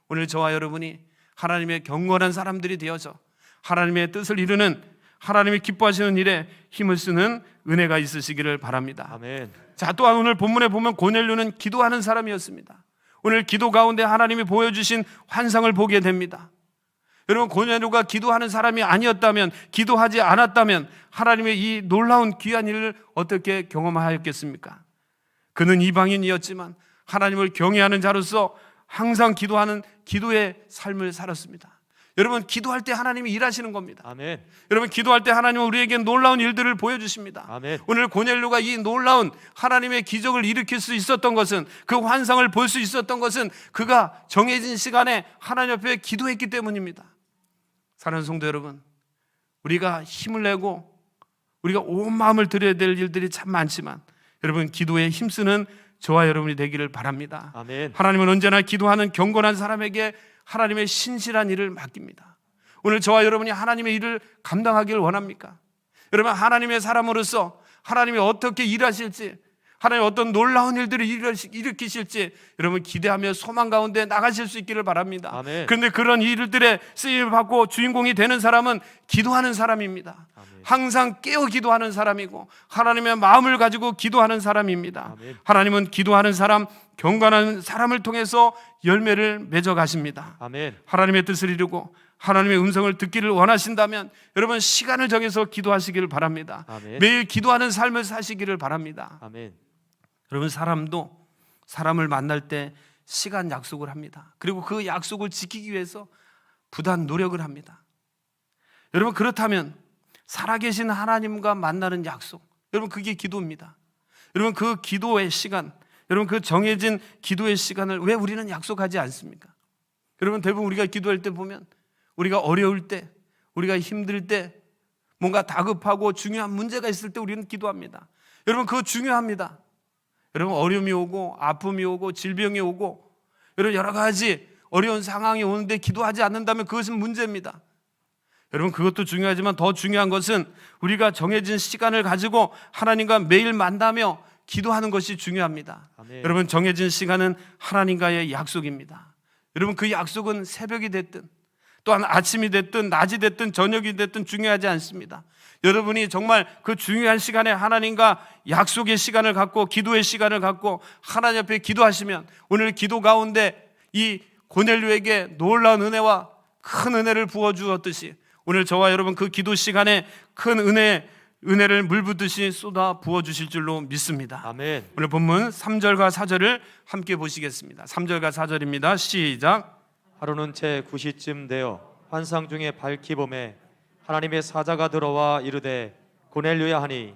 오늘 저와 여러분이 하나님의 경건한 사람들이 되어서 하나님의 뜻을 이루는, 하나님이 기뻐하시는 일에 힘을 쓰는 은혜가 있으시기를 바랍니다. 아멘. 자, 또한 오늘 본문에 보면 고넬료는 기도하는 사람이었습니다. 오늘 기도 가운데 하나님이 보여주신 환상을 보게 됩니다. 여러분, 고넬료가 기도하는 사람이 아니었다면, 기도하지 않았다면 하나님의 이 놀라운 귀한 일을 어떻게 경험하였겠습니까? 그는 이방인이었지만 하나님을 경외하는 자로서 항상 기도하는 기도의 삶을 살았습니다. 여러분, 기도할 때 하나님이 일하시는 겁니다. 아멘. 여러분, 기도할 때 하나님은 우리에게 놀라운 일들을 보여주십니다. 아멘. 오늘 고넬료가 이 놀라운 하나님의 기적을 일으킬 수 있었던 것은, 그 환상을 볼 수 있었던 것은 그가 정해진 시간에 하나님 앞에 기도했기 때문입니다. 사랑하는 성도 여러분, 우리가 힘을 내고 우리가 온 마음을 들여야 될 일들이 참 많지만 여러분, 기도에 힘쓰는 저와 여러분이 되기를 바랍니다. 아멘. 하나님은 언제나 기도하는 경건한 사람에게 하나님의 신실한 일을 맡깁니다. 오늘 저와 여러분이 하나님의 일을 감당하기를 원합니까? 여러분, 하나님의 사람으로서 하나님이 어떻게 일하실지, 하나님 어떤 놀라운 일들을 일으키실지 여러분 기대하며 소망 가운데 나가실 수 있기를 바랍니다. 아멘. 그런데 그런 일들에 쓰임을 받고 주인공이 되는 사람은 기도하는 사람입니다. 아멘. 항상 깨어 기도하는 사람이고 하나님의 마음을 가지고 기도하는 사람입니다. 아멘. 하나님은 기도하는 사람, 경건한 사람을 통해서 열매를 맺어 가십니다. 아멘. 하나님의 뜻을 이루고 하나님의 음성을 듣기를 원하신다면 여러분, 시간을 정해서 기도하시기를 바랍니다. 아멘. 매일 기도하는 삶을 사시기를 바랍니다. 아멘. 여러분, 사람도 사람을 만날 때 시간 약속을 합니다. 그리고 그 약속을 지키기 위해서 부단 노력을 합니다. 여러분, 그렇다면 살아계신 하나님과 만나는 약속, 여러분 그게 기도입니다. 여러분, 그 기도의 시간, 여러분 그 정해진 기도의 시간을 왜 우리는 약속하지 않습니까? 여러분, 대부분 우리가 기도할 때 보면 우리가 어려울 때, 우리가 힘들 때, 뭔가 다급하고 중요한 문제가 있을 때 우리는 기도합니다. 여러분, 그거 중요합니다. 여러분, 어려움이 오고 아픔이 오고 질병이 오고 여러분 여러 가지 어려운 상황이 오는데 기도하지 않는다면 그것은 문제입니다. 여러분, 그것도 중요하지만 더 중요한 것은 우리가 정해진 시간을 가지고 하나님과 매일 만나며 기도하는 것이 중요합니다. 아멘. 여러분, 정해진 시간은 하나님과의 약속입니다. 여러분, 그 약속은 새벽이 됐든 또한 아침이 됐든 낮이 됐든 저녁이 됐든 중요하지 않습니다. 여러분이 정말 그 중요한 시간에 하나님과 약속의 시간을 갖고 기도의 시간을 갖고 하나님 앞에 기도하시면 오늘 기도 가운데 이 고넬료에게 놀라운 은혜와 큰 은혜를 부어주었듯이 오늘 저와 여러분 그 기도 시간에 큰 은혜를 물붓듯이 쏟아 부어주실 줄로 믿습니다. 아멘. 오늘 본문 3절과 4절을 함께 보시겠습니다. 3절과 4절입니다. 시작. 하루는 제 9시쯤 되어 환상 중에 밝기 봄에 하나님의 사자가 들어와 이르되 고넬료야 하니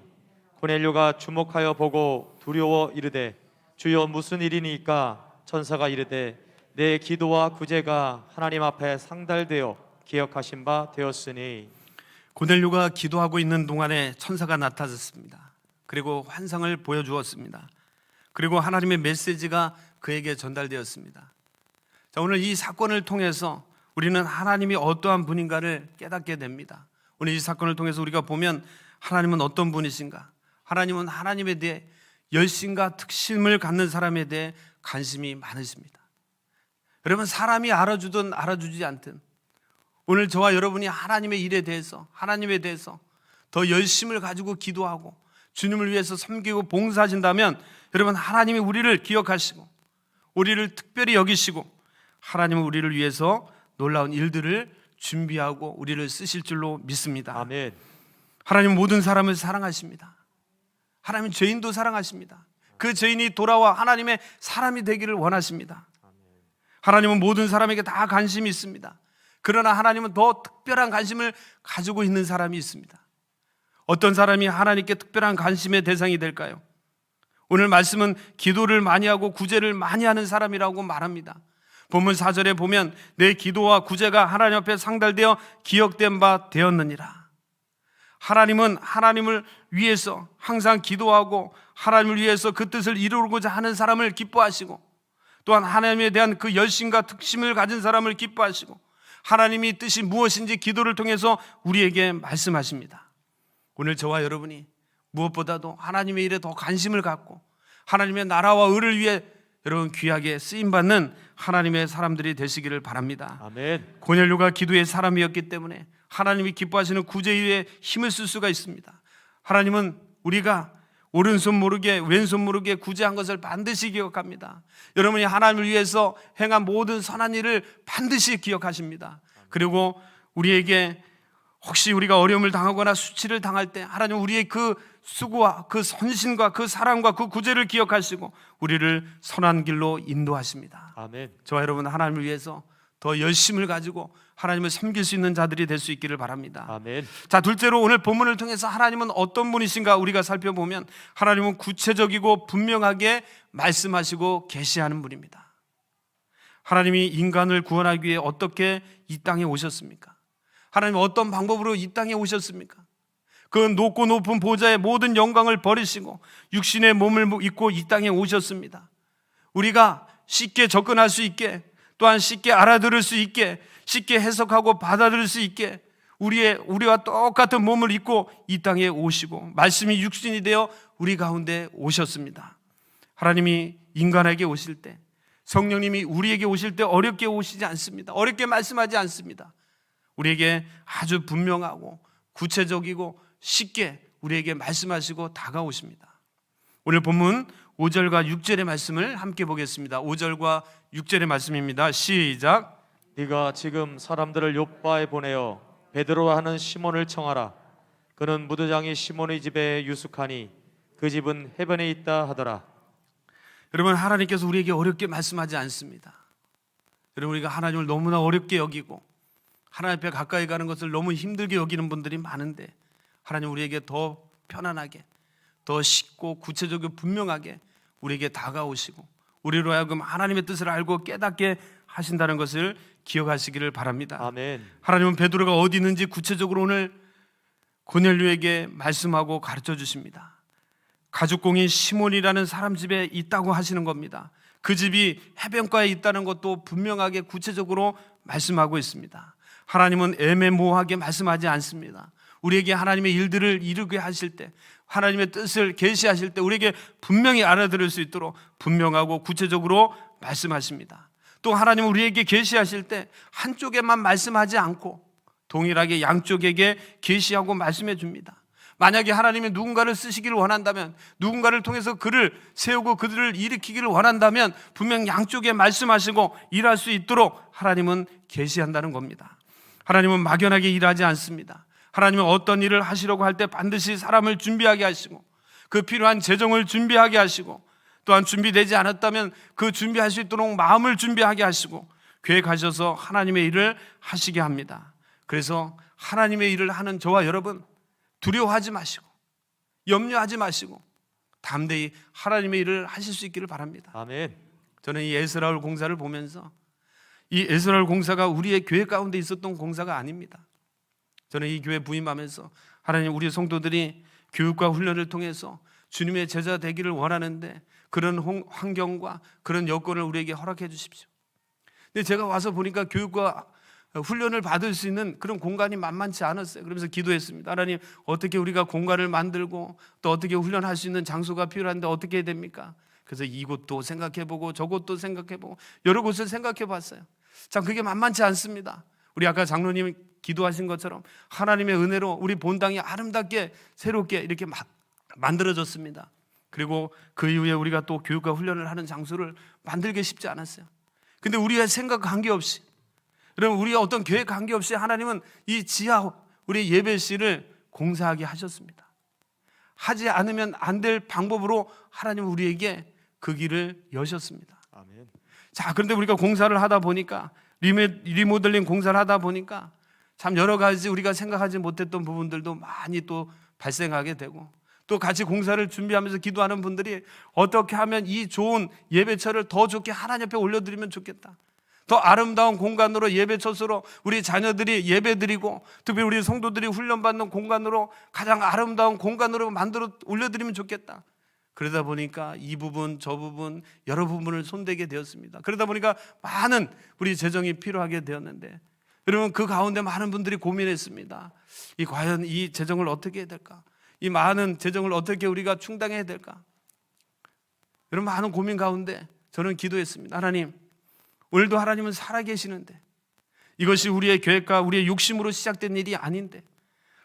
고넬료가 주목하여 보고 두려워 이르되 주여 무슨 일이니까 천사가 이르되 내 기도와 구제가 하나님 앞에 상달되어 기억하신 바 되었으니. 고넬료가 기도하고 있는 동안에 천사가 나타났습니다. 그리고 환상을 보여주었습니다. 그리고 하나님의 메시지가 그에게 전달되었습니다. 자, 오늘 이 사건을 통해서 우리는 하나님이 어떠한 분인가를 깨닫게 됩니다. 오늘 이 사건을 통해서 우리가 보면 하나님은 어떤 분이신가? 하나님은 하나님에 대해 열심과 특심을 갖는 사람에 대해 관심이 많으십니다. 여러분, 사람이 알아주든 알아주지 않든 오늘 저와 여러분이 하나님의 일에 대해서 하나님에 대해서 더 열심을 가지고 기도하고 주님을 위해서 섬기고 봉사하신다면 여러분, 하나님이 우리를 기억하시고 우리를 특별히 여기시고 하나님은 우리를 위해서 놀라운 일들을 준비하고 우리를 쓰실 줄로 믿습니다. 아멘. 하나님은 모든 사람을 사랑하십니다. 하나님은 죄인도 사랑하십니다. 그 죄인이 돌아와 하나님의 사람이 되기를 원하십니다. 하나님은 모든 사람에게 다 관심이 있습니다. 그러나 하나님은 더 특별한 관심을 가지고 있는 사람이 있습니다. 어떤 사람이 하나님께 특별한 관심의 대상이 될까요? 오늘 말씀은 기도를 많이 하고 구제를 많이 하는 사람이라고 말합니다. 본문 4절에 보면 내 기도와 구제가 하나님 앞에 상달되어 기억된 바 되었느니라. 하나님은 하나님을 위해서 항상 기도하고 하나님을 위해서 그 뜻을 이루고자 하는 사람을 기뻐하시고 또한 하나님에 대한 그 열심과 특심을 가진 사람을 기뻐하시고 하나님이 뜻이 무엇인지 기도를 통해서 우리에게 말씀하십니다. 오늘 저와 여러분이 무엇보다도 하나님의 일에 더 관심을 갖고 하나님의 나라와 의를 위해 여러분 귀하게 쓰임받는 하나님의 사람들이 되시기를 바랍니다. 아멘. 고넬료가 기도의 사람이었기 때문에 하나님이 기뻐하시는 구제에 힘을 쓸 수가 있습니다. 하나님은 우리가 오른손 모르게 왼손 모르게 구제한 것을 반드시 기억합니다. 여러분이 하나님을 위해서 행한 모든 선한 일을 반드시 기억하십니다. 그리고 우리에게 혹시 우리가 어려움을 당하거나 수치를 당할 때 하나님 우리의 그 수고와 그 선신과 그 사랑과 그 구제를 기억하시고 우리를 선한 길로 인도하십니다. 아멘. 저와 여러분 하나님을 위해서 더 열심을 가지고 하나님을 섬길 수 있는 자들이 될 수 있기를 바랍니다. 아멘. 자, 둘째로 오늘 본문을 통해서 하나님은 어떤 분이신가 우리가 살펴보면 하나님은 구체적이고 분명하게 말씀하시고 계시하는 분입니다. 하나님이 인간을 구원하기 위해 어떻게 이 땅에 오셨습니까? 하나님은 어떤 방법으로 이 땅에 오셨습니까? 그 높고 높은 보좌의 모든 영광을 버리시고 육신의 몸을 입고 이 땅에 오셨습니다. 우리가 쉽게 접근할 수 있게 또한 쉽게 알아들을 수 있게 쉽게 해석하고 받아들일 수 있게 우리와 똑같은 몸을 입고 이 땅에 오시고 말씀이 육신이 되어 우리 가운데 오셨습니다. 하나님이 인간에게 오실 때 성령님이 우리에게 오실 때 어렵게 오시지 않습니다. 어렵게 말씀하지 않습니다. 우리에게 아주 분명하고 구체적이고 쉽게 우리에게 말씀하시고 다가오십니다. 오늘 본문 5절과 6절의 말씀을 함께 보겠습니다. 5절과 6절의 말씀입니다. 시작. 네가 지금 사람들을 요바에 보내어 베드로 하는 시몬을 청하라. 그는 무도장이 시몬의 집에 유숙하니 그 집은 해변에 있다 하더라. 여러분, 하나님께서 우리에게 어렵게 말씀하지 않습니다. 여러분, 우리가 하나님을 너무나 어렵게 여기고 하나님 앞에 가까이 가는 것을 너무 힘들게 여기는 분들이 많은데 하나님 우리에게 더 편안하게 더 쉽고 구체적이고 분명하게 우리에게 다가오시고 우리로 하여금 하나님의 뜻을 알고 깨닫게 하신다는 것을 기억하시기를 바랍니다. 아멘. 하나님은 베드로가 어디 있는지 구체적으로 오늘 고넬료에게 말씀하고 가르쳐 주십니다. 가죽공인 시몬이라는 사람 집에 있다고 하시는 겁니다. 그 집이 해변가에 있다는 것도 분명하게 구체적으로 말씀하고 있습니다. 하나님은 애매모호하게 말씀하지 않습니다. 우리에게 하나님의 일들을 이루게 하실 때 하나님의 뜻을 계시하실 때 우리에게 분명히 알아들을 수 있도록 분명하고 구체적으로 말씀하십니다. 또 하나님은 우리에게 계시하실 때 한쪽에만 말씀하지 않고 동일하게 양쪽에게 계시하고 말씀해 줍니다. 만약에 하나님이 누군가를 쓰시기를 원한다면, 누군가를 통해서 그를 세우고 그들을 일으키기를 원한다면 분명 양쪽에 말씀하시고 일할 수 있도록 하나님은 계시한다는 겁니다. 하나님은 막연하게 일하지 않습니다. 하나님은 어떤 일을 하시려고 할 때 반드시 사람을 준비하게 하시고 그 필요한 재정을 준비하게 하시고 또한 준비되지 않았다면 그 준비할 수 있도록 마음을 준비하게 하시고 계획하셔서 하나님의 일을 하시게 합니다. 그래서 하나님의 일을 하는 저와 여러분, 두려워하지 마시고 염려하지 마시고 담대히 하나님의 일을 하실 수 있기를 바랍니다. 아멘. 저는 이 에스라엘 공사를 보면서 이 에스라엘 공사가 우리의 교회 가운데 있었던 공사가 아닙니다. 저는 이 교회 부임하면서 하나님, 우리 성도들이 교육과 훈련을 통해서 주님의 제자 되기를 원하는데 그런 환경과 그런 여건을 우리에게 허락해 주십시오. 근데 제가 와서 보니까 교육과 훈련을 받을 수 있는 그런 공간이 만만치 않았어요. 그러면서 기도했습니다. 하나님, 어떻게 우리가 공간을 만들고 또 어떻게 훈련할 수 있는 장소가 필요한데 어떻게 해야 됩니까? 그래서 이곳도 생각해보고 저곳도 생각해보고 여러 곳을 생각해봤어요. 참 그게 만만치 않습니다. 우리 아까 장로님이 기도하신 것처럼 하나님의 은혜로 우리 본당이 아름답게 새롭게 이렇게 만들어졌습니다. 그리고 그 이후에 우리가 또 교육과 훈련을 하는 장소를 만들기 쉽지 않았어요. 근데 우리의 생각 관계없이, 여러분, 우리가 어떤 계획 관계없이 하나님은 이 지하 우리 예배실을 공사하게 하셨습니다. 하지 않으면 안 될 방법으로 하나님은 우리에게 그 길을 여셨습니다. 아멘. 자, 그런데 우리가 공사를 하다 보니까, 리모델링 공사를 하다 보니까 참 여러 가지 우리가 생각하지 못했던 부분들도 많이 또 발생하게 되고, 또 같이 공사를 준비하면서 기도하는 분들이 어떻게 하면 이 좋은 예배처를 더 좋게 하나님 앞에 올려드리면 좋겠다, 더 아름다운 공간으로 예배처소로 우리 자녀들이 예배드리고 특별히 우리 성도들이 훈련받는 공간으로 가장 아름다운 공간으로 만들어 올려드리면 좋겠다. 그러다 보니까 이 부분 저 부분 여러 부분을 손대게 되었습니다. 그러다 보니까 많은 우리 재정이 필요하게 되었는데, 여러분, 그 가운데 많은 분들이 고민했습니다. 과연 이 재정을 어떻게 해야 될까? 이 많은 재정을 어떻게 우리가 충당해야 될까? 여러분, 많은 고민 가운데 저는 기도했습니다. 하나님, 오늘도 하나님은 살아계시는데 이것이 우리의 계획과 우리의 욕심으로 시작된 일이 아닌데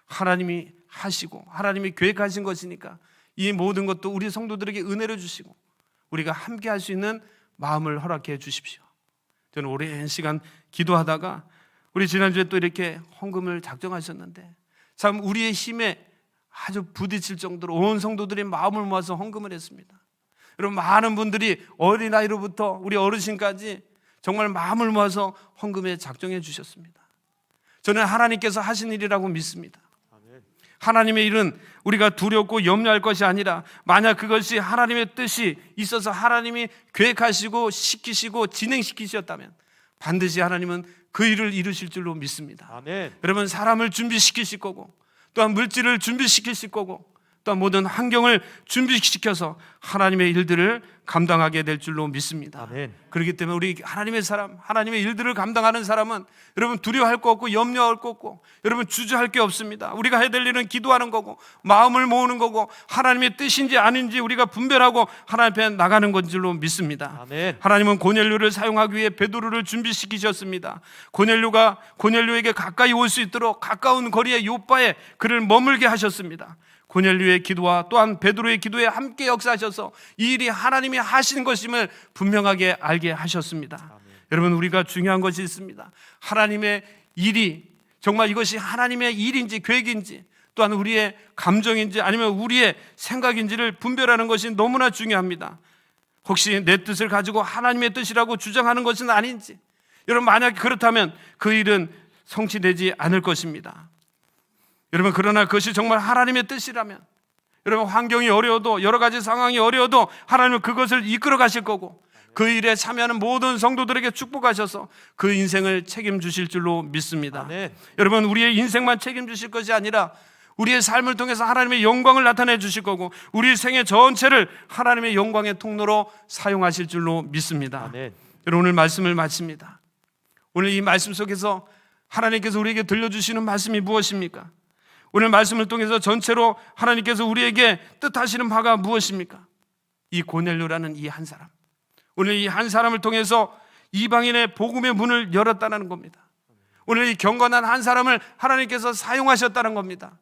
하나님이 하시고 하나님이 계획하신 것이니까 이 모든 것도 우리 성도들에게 은혜를 주시고 우리가 함께 할 수 있는 마음을 허락해 주십시오. 저는 오랜 시간 기도하다가 우리 지난주에 또 이렇게 헌금을 작정하셨는데 참 우리의 힘에 아주 부딪힐 정도로 온 성도들이 마음을 모아서 헌금을 했습니다. 여러분, 많은 분들이 어린아이로부터 우리 어르신까지 정말 마음을 모아서 헌금에 작정해 주셨습니다. 저는 하나님께서 하신 일이라고 믿습니다. 하나님의 일은 우리가 두렵고 염려할 것이 아니라 만약 그것이 하나님의 뜻이 있어서 하나님이 계획하시고 시키시고 진행시키셨다면 반드시 하나님은 그 일을 이루실 줄로 믿습니다. 아멘. 여러분, 사람을 준비시키실 거고 또한 물질을 준비시키실 거고 또한 모든 환경을 준비시켜서 하나님의 일들을 감당하게 될 줄로 믿습니다. 아멘. 그렇기 때문에 우리 하나님의 사람, 하나님의 일들을 감당하는 사람은 여러분 두려워할 거 없고 염려할 거 없고 여러분 주저할 게 없습니다. 우리가 해야 될 일은 기도하는 거고 마음을 모으는 거고 하나님의 뜻인지 아닌지 우리가 분별하고 하나님 앞에 나가는 건 줄로 믿습니다. 아멘. 하나님은 고넬료를 사용하기 위해 베드로를 준비시키셨습니다. 고넬료에게 가까이 올 수 있도록 가까운 거리의 요바에 그를 머물게 하셨습니다. 고넬료의 기도와 또한 베드로의 기도에 함께 역사하셔서 이 일이 하나님이 하신 것임을 분명하게 알게 하셨습니다. 아멘. 여러분, 우리가 중요한 것이 있습니다. 하나님의 일이 정말 이것이 하나님의 일인지 계획인지 또한 우리의 감정인지 아니면 우리의 생각인지를 분별하는 것이 너무나 중요합니다. 혹시 내 뜻을 가지고 하나님의 뜻이라고 주장하는 것은 아닌지, 여러분, 만약 그렇다면 그 일은 성취되지 않을 것입니다. 여러분, 그러나 그것이 정말 하나님의 뜻이라면 여러분, 환경이 어려워도 여러 가지 상황이 어려워도 하나님은 그것을 이끌어 가실 거고 그 일에 참여하는 모든 성도들에게 축복하셔서 그 인생을 책임주실 줄로 믿습니다. 아멘. 여러분, 우리의 인생만 책임주실 것이 아니라 우리의 삶을 통해서 하나님의 영광을 나타내 주실 거고 우리 생애 전체를 하나님의 영광의 통로로 사용하실 줄로 믿습니다. 아멘. 여러분, 오늘 말씀을 마칩니다. 오늘 이 말씀 속에서 하나님께서 우리에게 들려주시는 말씀이 무엇입니까? 오늘 말씀을 통해서 전체로 하나님께서 우리에게 뜻하시는 바가 무엇입니까? 이 고넬료라는 이 한 사람, 오늘 이 한 사람을 통해서 이방인의 복음의 문을 열었다는 겁니다. 오늘 이 경건한 한 사람을 하나님께서 사용하셨다는 겁니다.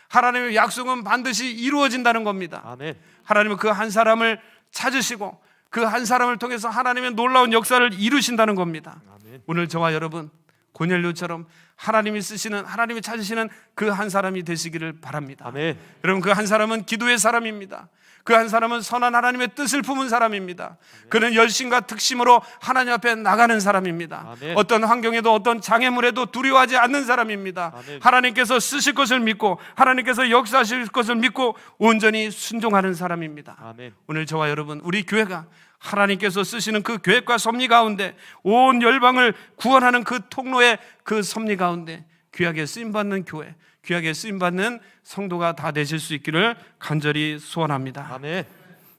하나님의 약속은 반드시 이루어진다는 겁니다. 아멘. 하나님은 그 한 사람을 찾으시고 그 한 사람을 통해서 하나님의 놀라운 역사를 이루신다는 겁니다. 아멘. 오늘 저와 여러분 고넬료처럼 하나님이 쓰시는, 하나님이 찾으시는 그 한 사람이 되시기를 바랍니다. 아멘. 여러분, 그 한 사람은 기도의 사람입니다. 그 한 사람은 선한 하나님의 뜻을 품은 사람입니다. 그는 열심과 특심으로 하나님 앞에 나가는 사람입니다. 아멘. 어떤 환경에도 어떤 장애물에도 두려워하지 않는 사람입니다. 아멘. 하나님께서 쓰실 것을 믿고 하나님께서 역사하실 것을 믿고 온전히 순종하는 사람입니다. 아멘. 오늘 저와 여러분, 우리 교회가 하나님께서 쓰시는 그 계획과 섭리 가운데 온 열방을 구원하는 그 통로의 그 섭리 가운데 귀하게 쓰임받는 교회, 귀하게 쓰임받는 성도가 다 되실 수 있기를 간절히 소원합니다. 아멘.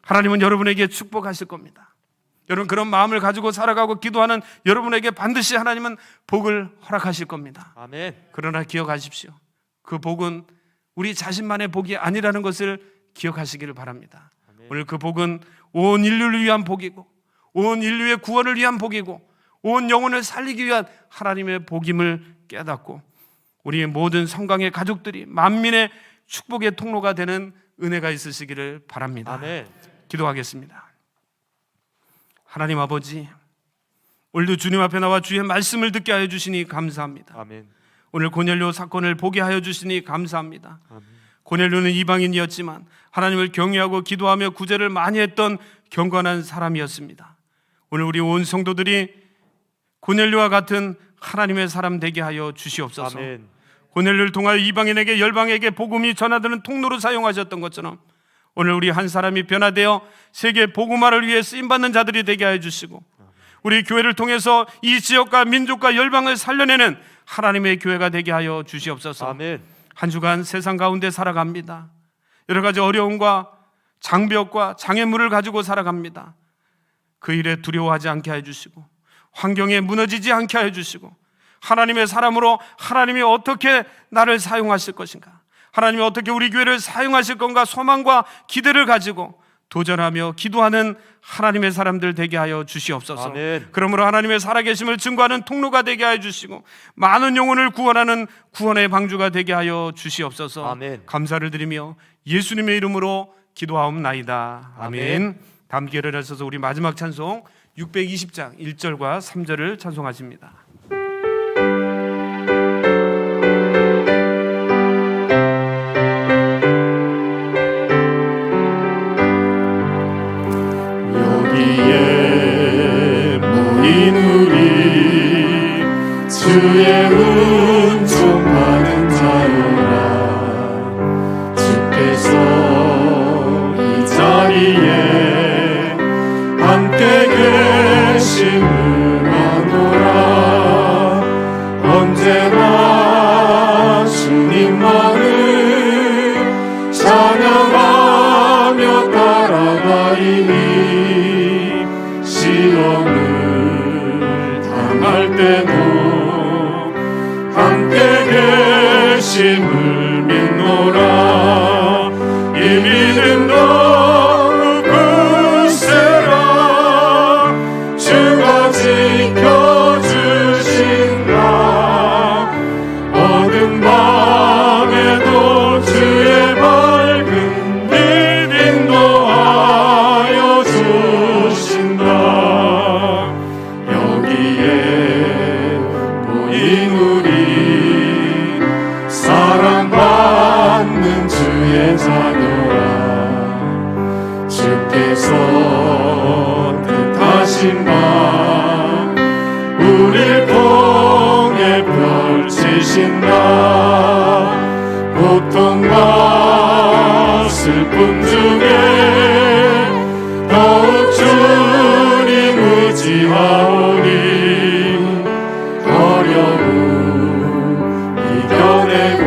하나님은 여러분에게 축복하실 겁니다. 여러분, 그런 마음을 가지고 살아가고 기도하는 여러분에게 반드시 하나님은 복을 허락하실 겁니다. 아멘. 그러나 기억하십시오. 그 복은 우리 자신만의 복이 아니라는 것을 기억하시기를 바랍니다. 아멘. 오늘 그 복은 온 인류를 위한 복이고 온 인류의 구원을 위한 복이고 온 영혼을 살리기 위한 하나님의 복임을 깨닫고 우리의 모든 성강의 가족들이 만민의 축복의 통로가 되는 은혜가 있으시기를 바랍니다. 아멘. 기도하겠습니다. 하나님 아버지, 오늘도 주님 앞에 나와 주의 말씀을 듣게 하여 주시니 감사합니다. 아멘. 오늘 고넬료 사건을 보게 하여 주시니 감사합니다. 아멘. 고넬료는 이방인이었지만 하나님을 경외하고 기도하며 구제를 많이 했던 경건한 사람이었습니다. 오늘 우리 온 성도들이 고넬료와 같은 하나님의 사람 되게 하여 주시옵소서. 아멘. 고넬료를 통하여 이방인에게 열방에게 복음이 전하되는 통로로 사용하셨던 것처럼 오늘 우리 한 사람이 변화되어 세계 복음화를 위해 쓰임받는 자들이 되게 하여 주시고 우리 교회를 통해서 이 지역과 민족과 열방을 살려내는 하나님의 교회가 되게 하여 주시옵소서. 아멘. 한 주간 세상 가운데 살아갑니다. 여러 가지 어려움과 장벽과 장애물을 가지고 살아갑니다. 그 일에 두려워하지 않게 해주시고 환경에 무너지지 않게 해주시고 하나님의 사람으로 하나님이 어떻게 나를 사용하실 것인가, 하나님이 어떻게 우리 교회를 사용하실 건가 소망과 기대를 가지고 도전하며 기도하는 하나님의 사람들 되게 하여 주시옵소서. 아멘. 그러므로 하나님의 살아계심을 증거하는 통로가 되게 하여 주시고 많은 영혼을 구원하는 구원의 방주가 되게 하여 주시옵소서. 아멘. 감사를 드리며 예수님의 이름으로 기도하옵나이다. 아멘. 아멘. 다음 기회를 하셔서 우리 마지막 찬송 620장 1절과 3절을 찬송하십니다. 여기에 모인 우리 주의 은총받은 자여라. 주께서 이 자리에 함께 계심을 아노라. 언제나 주님만을 찬양하며 따라가리니 시험을 당할 때도 함께 계심을 믿노라. 이 믿음도 굳세라. 주가 지켜주신다. 어둠 밤에도 주의 밝은 빛 인도하여 주신다. 여기에 모인 우리 사랑받는 주의 자녀라. 주께서 뜻하신 바 우릴 통해 펼치신다. 고통과 슬픔 중에 더욱 주님 의지하오니 어려움 이겨내고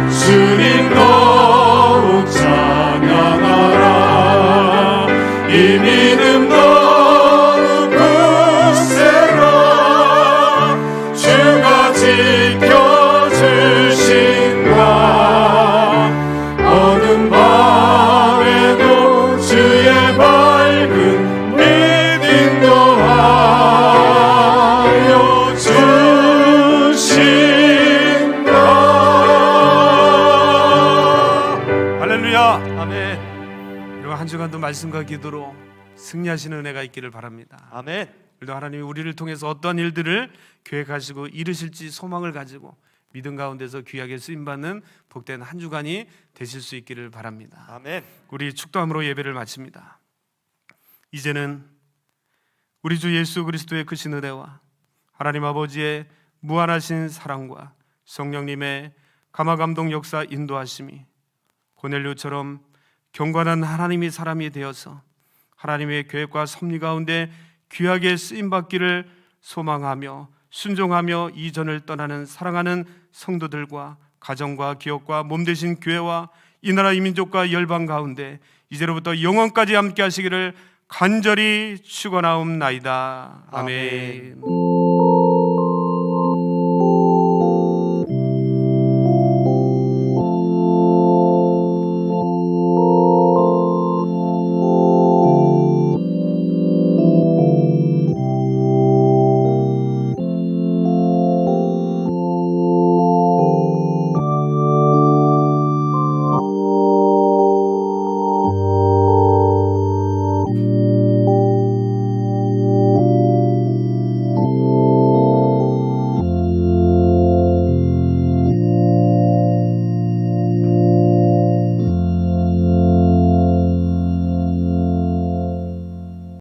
주님 더욱 찬양하라. 이 믿음 더욱 굳세라. 주가 지켜주신다. 어둠 밤에도 주의 밝은 빛 인도하여 주신다. 오늘도 말씀과 기도로 승리하시는 은혜가 있기를 바랍니다. 아멘. 오늘도 하나님이 우리를 통해서 어떤 일들을 계획하시고 이루실지 소망을 가지고 믿음 가운데서 귀하게 쓰임받는 복된 한 주간이 되실 수 있기를 바랍니다. 아멘. 우리 축도함으로 예배를 마칩니다. 이제는 우리 주 예수 그리스도의 크신 은혜와 하나님 아버지의 무한하신 사랑과 성령님의 감화감동 역사 인도하심이 고넬료처럼 경건한 하나님의 사람이 되어서 하나님의 계획과 섭리 가운데 귀하게 쓰임받기를 소망하며 순종하며 이전을 떠나는 사랑하는 성도들과 가정과 기업과 몸되신 교회와 이 나라 이 민족과 열방 가운데 이제로부터 영원까지 함께 하시기를 간절히 축원하옵나이다. 아멘.